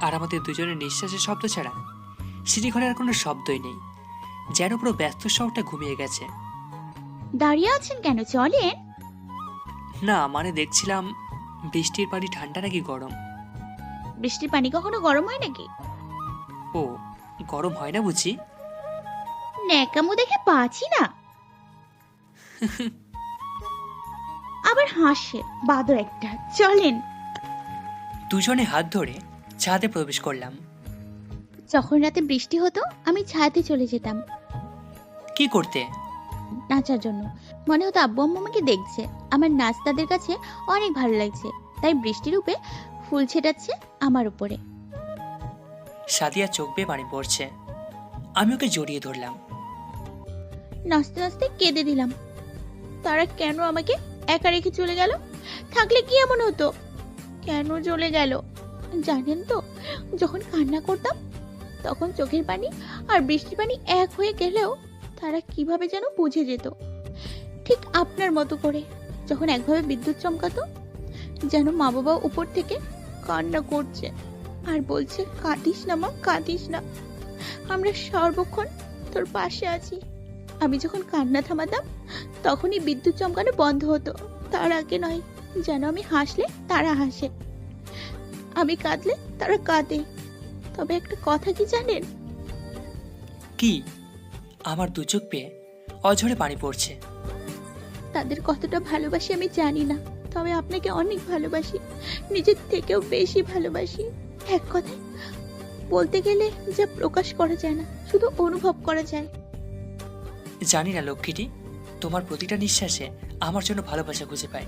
আর আমাদের দুজনের নিঃশ্বাসের শব্দ ছাড়া সিঁড়িঘরের কোনো শব্দই নেই। যেন পুরো ব্যস্ত শহরটা ঘুমিয়ে গেছে। দাঁড়িয়ে আছেন কেন, চলেন। না মানে দেখছিলাম বৃষ্টির পানি ঠান্ডা নাকি গরম। বৃষ্টির পানি কখনো গরম হয় নাকি? ও, গরম হয় না বুঝি? ন্যাকামো দেখে পাচ্ছি না। আবার হাসে, বাদর একটা, চলেন। দুজনে হাত ধরে ছাদে প্রবেশ করলাম। যখন রাতে বৃষ্টি হতো আমি ছায়াতে চলে যেতাম কি করতে? নাচার জন্য। মনে হতো আব্বু আম্মু আমাকে দেখছে, আমার নাচ তাদের কাছে অনেক ভালো লাগছে, তাই বৃষ্টির রূপে ফুল ছেটাচ্ছে আমার উপরে। সাদিয়া চোখ বেয়ে পানি পড়ছে। আমি ওকে জড়িয়ে ধরলাম। নাচতে নাচতে কেঁদে দিলাম। তারা কেন আমাকে একা রেখে চলে গেল? থাকলে কি এমন হতো? কেন চলে গেল জানেন তো? যখন কান্না করতাম তখন চোখের পানি আর বৃষ্টির পানি এক হয়ে গেলেও তারা কিভাবে যেন বুঝে যেত, ঠিক আপনার মতো করে। যখন একভাবে বিদ্যুৎ চমকাতো, যেন মা বাবা উপর থেকে কান্না করছে আর বলছে, কাঁদিস না মা, কাঁদিস না, আমরা সর্বক্ষণ তোর পাশে আছি। আমি যখন কান্না থামাতাম তখনই বিদ্যুৎ চমকানো বন্ধ হতো, তার আগে নয়। যেন আমি হাসলে তারা হাসে, আমি কাঁদলে তারা কাঁদে। তবে একটা কথা কি জানেন? কি? আমার দু চোখ পেয়ে অঝরে পানি পড়ছে। তাদের কতটা ভালোবাসি আমি জানি না, তবে আপনাকে অনেক ভালোবাসি, নিজের থেকেও বেশি ভালোবাসি। এক কথায় বলতে গেলে যা প্রকাশ করা যায় না, শুধু অনুভব করা যায়। জানি না লক্ষ্মীটি, তোমার প্রতিটা নিঃশ্বাসে আমার জন্য ভালোবাসা খুঁজে পায়।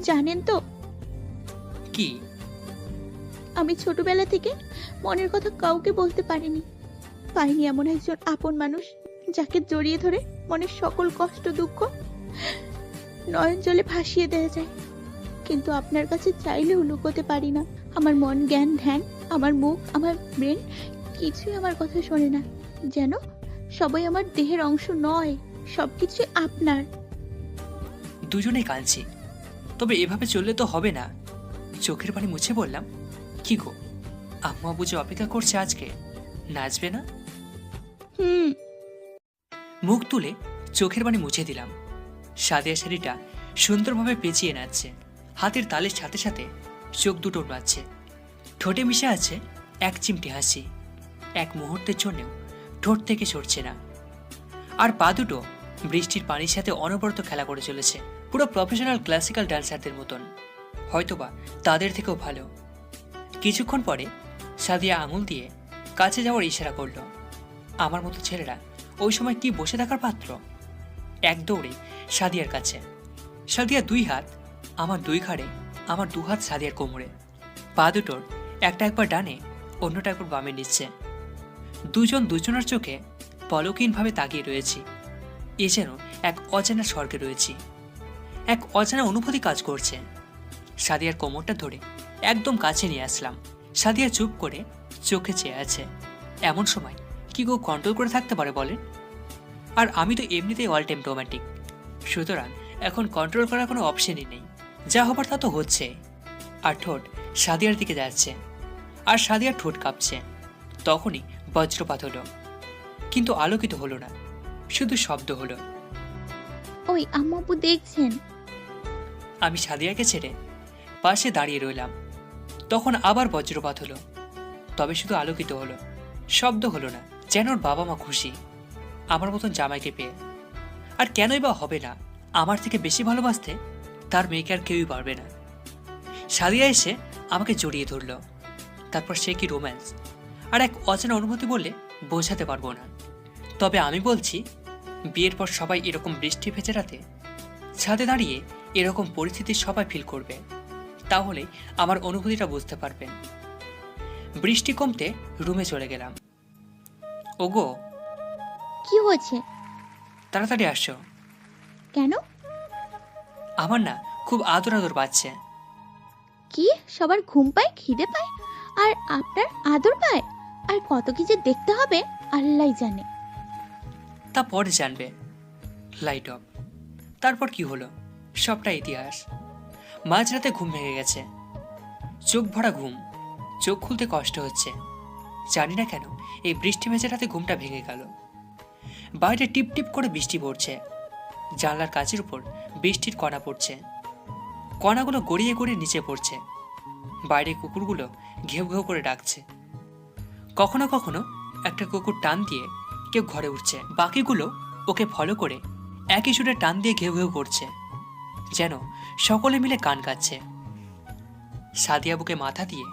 জানেন তো, কি? আমি ছোটবেলা থেকে মনের কথা কাউকে বলতে পারিনি, পাইনি এমন একজন আপন মানুষ যাকে জড়িয়ে ধরে মনের সকল কষ্ট দুঃখ নয়ন জলে ভাসিয়ে দেওয়া যায়। কিন্তু আপনার কাছে চাইলেও লুকোতে পারি না। আমার মন, জ্ঞান, ধ্যান, আমার মুখ, আমার ব্রেন কিছুই আমার কথা শোনে না। যেন সবাই আমার দেহের অংশ নয়, সবকিছু আপনার। দুজনেই কাঁদছি, তবে এভাবে চললে তো হবে না। চোখের পানি মুছে বললাম, কি গো, আম্মা বুঝে অপেক্ষা করছে আজকে, নাচবে না? হুম। মুখ তুলে চোখের পানি মুছে দিলাম। সাদিয়া শাড়িটা সুন্দরভাবে পেঁচিয়ে নাচছে, হাতের তালের সাথে সাথে চোখ দুটো নাচছে, ঠোঁটে মিশে আছে এক চিমটি হাসি, এক মুহূর্তের জন্যেও ঠোঁট থেকে সরছে না। আর পা দুটো বৃষ্টির পানির সাথে অনবরত খেলা করে চলেছে, পুরো প্রফেশনাল ক্লাসিক্যাল ডান্সারদের মতন, হয়তোবা তাদের থেকেও ভালো। কিছুক্ষণ পরে সাদিয়া আঙুল দিয়ে কাছে যাওয়ার ইশারা করলো। আমার মতো ছেলেরা ওই সময় কি বসে থাকার পাত্র? এক দৌড়ে সাদিয়ার কাছে। সাদিয়া দুই হাত আমার দুই ঘাড়ে, আমার দু হাত সাদিয়ার কোমরে, পা দুটোর একটা একবার ডানে, অন্যটা একবার বামে নিচ্ছে। দুজন দুজনের চোখে পলকহীনভাবে তাকিয়ে রয়েছি। এ যেন এক অজানা স্বর্গে রয়েছি, এক অজানা অনুভূতি কাজ করছে। সাদিয়ার কোমরটা ধরে একদম কাছে নিয়ে আসলাম। সাদিয়া চুপ করে চোখে চেয়ে আছে। এমন সময় কি কেউ কন্ট্রোল করে থাকতে পারে বলেন? আর আমি তো এমনিতেই অল টাইম রোমান্টিক, সুতরাং এখন কন্ট্রোল করার কোনো অপশনই নেই। যা হবার তা তো হচ্ছে। আর ঠোঁট সাদিয়ার দিকে যাচ্ছে, আর সাদিয়ার ঠোঁট কাঁপছে। তখনই বজ্রপাত হলো, কিন্তু আলোকিত হলো না, শুধু শব্দ হলো। ওই আম্মু আব্বু দেখছেন। আমি সাদিয়াকে ছেড়ে পাশে দাঁড়িয়ে রইলাম। তখন আবার বজ্রপাত হলো, তবে শুধু আলোকিত হলো, শব্দ হলো না। যেন ওর বাবা মা খুশি আমার মতন জামাইকে পেয়ে। আর কেনই বা হবে না? আমার থেকে বেশি ভালোবাসতে তার মেয়েকে আর কেউই পারবে না। সাদিয়া এসে আমাকে জড়িয়ে ধরলো, তারপর সে কি রোম্যান্স আর এক অজানা অনুভূতি বললে বোঝাতে পারবো না। তবে আমি বলছি, বিয়ের পর সবাই এরকম বৃষ্টি ভেজে রাতে ছাদে দাঁড়িয়ে এরকম পরিস্থিতি সবাই ফিল করবে, তাহলে আমার অনুভূতিটা বুঝতে পারবেন। বৃষ্টি কমতে রুমে চলে গেলাম। ওগো, কি হয়েছে? তাড়াতাড়ি আসো। কেন? আমার না খুব আদর আদর পাচ্ছে। কি সবার ঘুম পায়, খিদে পায়, আর আপনার আদর পায়? আর কত কি যে দেখতে হবে আল্লাহই জানে। তা পরে জানবে। Light off. তারপর কি হলো সবটা ইতিহাস। মাঝরাতে ঘুম ভেঙে গেছে, চোখ ভরা ঘুম, চোখ খুলতে কষ্ট হচ্ছে। জানি না কেন এই বৃষ্টি ভেজা রাতে ঘুমটা ভেঙে গেল। বাইরে টিপ টিপ করে বৃষ্টি পড়ছে, জানলার কাচের উপর বৃষ্টির কণা পড়ছে, কণাগুলো গড়িয়ে গড়িয়ে নিচে পড়ছে। বাইরে কুকুরগুলো ঘেউ ঘেউ করে ডাকছে। কখনো কখনো একটা কুকুর টান দিয়ে কেউ ঘরে উঠছে, বাকিগুলো ওকে ফলো করে একই সুরে টান দিয়ে ঘেউ ঘেউ করছে, যেন সকলে মিলে গান গাচ্ছে। সাদিয়া বুকে মাথা দিয়ে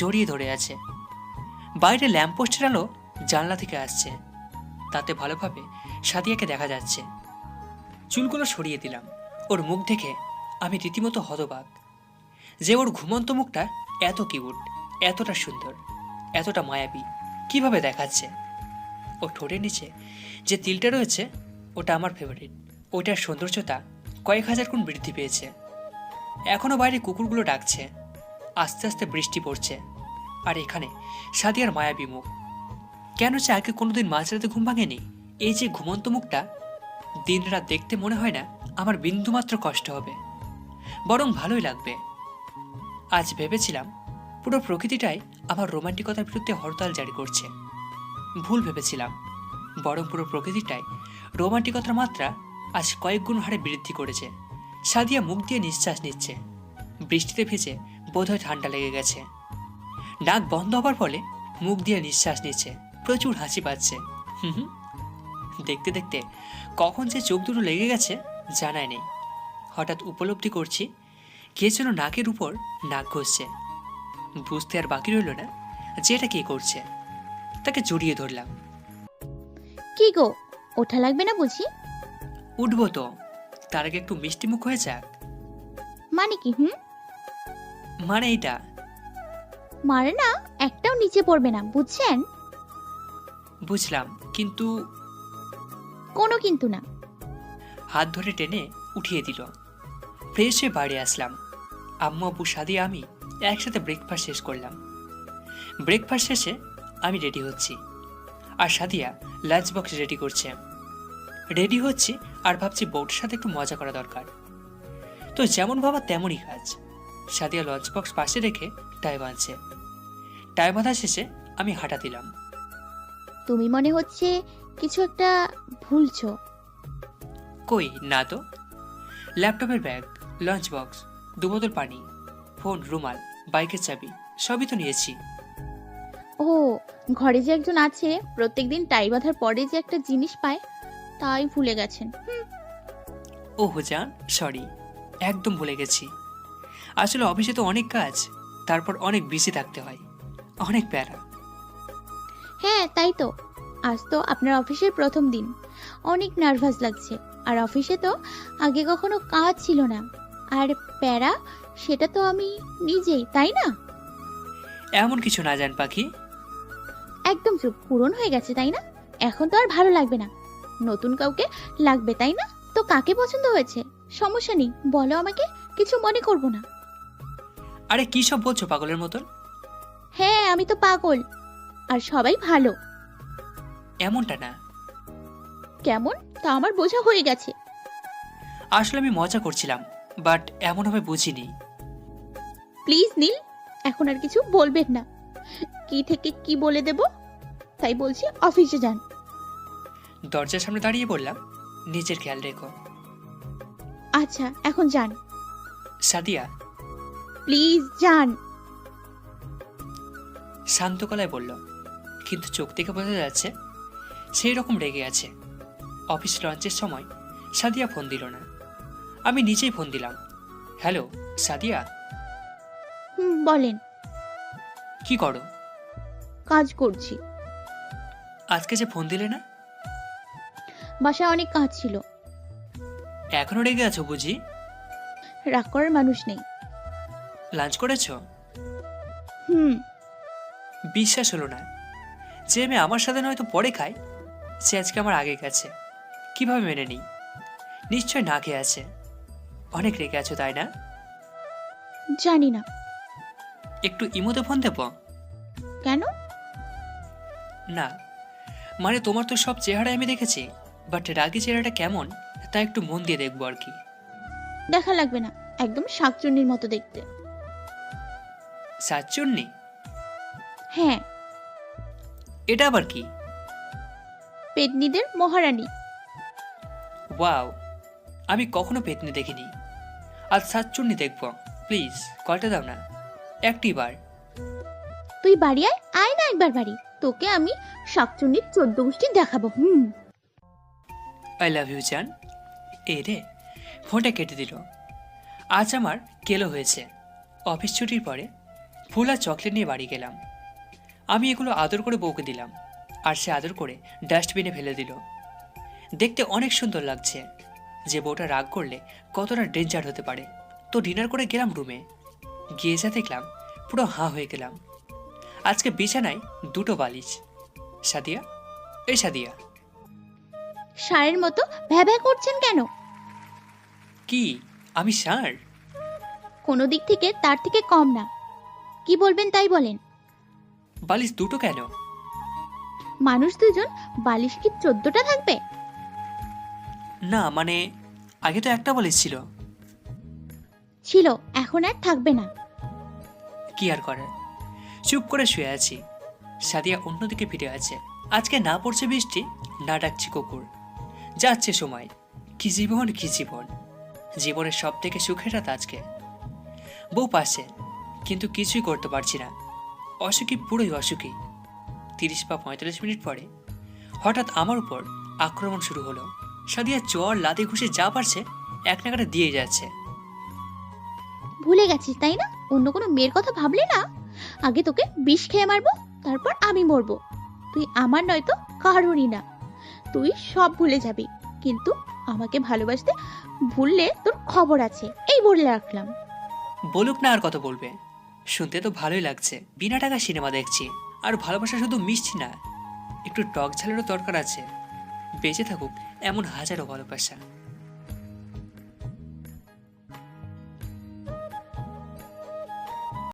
জড়িয়ে ধরে আছে। বাইরে ল্যাম্পপোস্টের আলো জানলা থেকে আসছে, তাতে ভালোভাবে সাদিয়াকে দেখা যাচ্ছে। চুলগুলো সরিয়ে দিলাম। ওর মুখ দেখে আমি রীতিমতো হতবাক যে ওর ঘুমন্ত মুখটা এত কিউট, এতটা সুন্দর, এতটা মায়াবী কিভাবে দেখাচ্ছে। ও ঠোঁটের নিচে যে তিলটা রয়েছে ওটা আমার ফেভারিট। ওটার সৌন্দর্যতা কয়েক হাজার গুণ বৃদ্ধি পেয়েছে। এখনো বাইরে কুকুরগুলো ডাকছে, আস্তে আস্তে বৃষ্টি পড়ছে, আর এখানে সাদিয়ার মায়াবী মুখ। কেন যে আগে কোনোদিন মাঝরাতে ঘুম ভাঙেনি। এই যে ঘুমন্ত মুখটা দিনরাত দেখতে মনে হয় না আমার বিন্দুমাত্র কষ্ট হবে, বরং ভালোই লাগবে। আজ ভেবেছিলাম পুরো প্রকৃতিটাই আমার রোমান্টিকতার বিরুদ্ধে হরতাল জারি করছে। ভুল ভেবেছিলাম, বরং পুরো প্রকৃতিটাই রোমান্টিকতার মাত্রা আজ কয়েক গুণ হারে বৃদ্ধি করেছে। সাদিয়া মুখ দিয়ে নিঃশ্বাস নিচ্ছে। বৃষ্টিতে ভিজে বোধহয় ঠান্ডা লেগে গেছে। নাক বন্ধ হবার ফলে মুখ দিয়ে নিঃশ্বাস নিচ্ছে, প্রচুর হাসি পাচ্ছে। হুম, দেখতে দেখতে কখন যে চোখ দুটো লেগে গেছে জানাই নেই। হঠাৎ উপলব্ধি করছি কে যেন নাকের উপর নাক ঘষছে। বুঝতে আর বাকি রইল না যে এটা কে করছে। তাকে জড়িয়ে ধরলাম। কি গো, ওঠা লাগবে না বুঝি? উঠবো তো, তার আগে একটু মিষ্টি মুখ হয়ে যাক। মানে কি? মানে এইটা। মারে না, একটাও নিচে পড়বে না, বুঝছেন? বুঝলাম, কিন্তু কোনো কিন্তু না। হাত ধরে টেনে উঠিয়ে দিল। ফ্রেশ হয়ে বাড়ি আসলাম। আম্মু, আব্বু, সাদিয়া, আমি একসাথে ব্রেকফাস্ট শেষ করলাম। ব্রেকফাস্ট শেষে আমি রেডি হচ্ছি, আর সাদিয়া লাঞ্চ বক্স রেডি করছে। রেডি হচ্ছি আর ভাবছি বউটার সাথে একটু মজা করা দরকার। তো যেমন ভাবা তেমনই কাজ। সাদিয়া লাঞ্চ বক্স পাশে রেখে টাই বাঁধছে। টাই বাঁধা শেষে আমি হাঁটা দিলাম। তুমি মনে হচ্ছে কিছু একটা ভুলছো। কই না তো। ল্যাপটপের ব্যাগ, লাঞ্চ বক্স, 2 বোতল পানি, ফোন, রুমাল, বাইকের চাবি সবই তো নিয়েছি। ও, ঘরে যে একজন আছে প্রত্যেকদিন টাই বাঁধার পরে যে একটা জিনিস পায়, তাই ভুলে গেছেন। ও জান, সরি, একদম ভুলে গেছি। আসলে অফিসে তো অনেক কাজ, তারপর অনেক বিজি থাকতে হয়, অনেক প্যারা। হ্যাঁ তাই তো, আজ তো আপনার অফিসের প্রথম দিন, অনেক নার্ভাস লাগছে। আর অফিসে তো আগে কখনো কাজ ছিল না, আর প্যারা সেটা তো আমি নিজেই, তাই না? এমন কিছু না জান পাখি। একদম চুপ, পূরণ হয়ে গেছে তাই না? এখন তো আর ভালো লাগবে না, নতুন কাউকে লাগবে তাই না? তো কাকে পছন্দ হয়েছে? সমস্যা নেই, বলো আমাকে, কিছু মনে করব না। আরে কি সব বলছো পাগলের মতন? হ্যাঁ আমি তো পাগল, আর সবাই ভালো। এমনটা না। কেমন তা আমার বোঝা হয়ে গেছে। আসলে আমি মজা করছিলাম, বাট এমন হবে বুঝিনি। প্লিজ নীল, এখন আর কিছু বলবেন না। কি থেকে কি বলে দেব, তাই বলছি অফিসে যান। দরজার সামনে দাঁড়িয়ে বললাম, নিজের খেয়াল রেখো। আচ্ছা এখন যান, সাদিয়া প্লিজ যান। শান্ত গলায় বলল, কিন্তু চোখ থেকে বোঝা যাচ্ছে সেই রকম রেগে আছে। অফিস লঞ্চের সময় সাদিয়া ফোন দিল না, আমি নিজেই ফোন দিলাম। হ্যালো সাদিয়া। বলেন। কি করো? কাজ করছি। আজকে যে ফোন দিলে না? বাসায় অনেক কাজ ছিল। এখনো রেগে আছো বুঝি? রাগ করার মানুষ নেই। লাঞ্চ করেছো? হুম। বিশ্বাস হলো না, যে মেয়ে আমার সাথে নয়তো পরে খায় সে আজকে আমার আগে গেছে। কিভাবে মেনে নিই? নিশ্চয় না খেয়ে আছে। অনেক রেগে আছো তাই না? জানি না। একটু ইমোতে ফোন দেবো? কেন? না মানে তোমার তো সব চেহারাই আমি দেখেছি, বাট রাগী চেহারাটা কেমন তা একটু মন দিয়ে দেখবো আর কি। দেখা লাগবে না, একদম শাকচুন্নির মতো দেখতে। সাতচুন্নি? হ্যাঁ। এটা আবার কি? পেতনিদের মহারানী। ওয়াও, আমি কখনো পেতনি দেখিনি। আজ সাতচুন্নি দেখবো। প্লিজ কলটা দাও না, একটিবার। তুই বাড়ি আয়, আয় না একবার বাড়ি, তোকে আমি শাকচুন্নির 14 গোষ্ঠী দেখাবো। আই লাভ ইউ জান। এ রে, ফোনটা কেটে দিল। আজ আমার কেলো হয়েছে। অফিস ছুটির পরে ফুল আর চকলেট নিয়ে বাড়ি গেলাম। আমি এগুলো আদর করে বউকে দিলাম, আর সে আদর করে ডাস্টবিনে ফেলে দিল। দেখতে অনেক সুন্দর লাগছে, যে বউটা রাগ করলে কতটা ডেঞ্জার হতে পারে। তো ডিনার করে গেলাম রুমে, গিয়ে যা দেখলাম পুরো হাঁ হয়ে গেলাম। আজকে বিছানায় 2টো বালিশ। সাদিয়া, এই সাদিয়া, ষাঁড়ের মতো ভ্যাভ্যা করছেন কেন? কি আমি ষাঁড়? কোনো দিক থেকে তার থেকে কম না। কি বলবেন তাই বলেন। বালিশ 2টো কেন? মানুষ দুজন, বালিশ কি 14টা থাকবে? না মানে, আগে তো একটা বালিশ ছিল। ছিল, এখন আর থাকবে না। কি আর করার, চুপ করে শুয়ে আছি। সাদিয়া অন্যদিকে ফিরে আছে। আজকে না পড়ছে বৃষ্টি, না ডাকছি কুকুর। যাচ্ছে সময়। কি জীবন, কি জীবন! জীবনের সব থেকে সুখের রাত আজকে। বউ পাশে, কিন্তু কিছুই করতে পারছি না। অসুখী, পুরোই অসুখী। 30 বা 45 মিনিট পরে হঠাৎ আমার উপর আক্রমণ শুরু হলো। সাদিয়া চর লাথি ঘুষে যা পারছে এক নাগাড়ে দিয়ে যাচ্ছে। ভুলে গেছিস তাই না? অন্য কোনো মেয়ের কথা ভাবলে না? আগে তোকে বিষ খেয়ে মারবো, তারপর আমি মরবো। তুই আমার নয় তো কারোরই না। তুই সব ভুলে যাবি, কিন্তু আমাকে ভালোবাসতে ভুললে তোর খবর আছে, এই বলে রাখলাম। বলুক না আর কত বলবে, শুনতে তো ভালোই লাগছে। বিনা টাকা সিনেমা দেখছি। আর ভালোবাসা শুধু মিষ্টি না, একটু টক ঝালেরও দরকার আছে। বেঁচে থাকুক এমন হাজারো ভালোবাসা।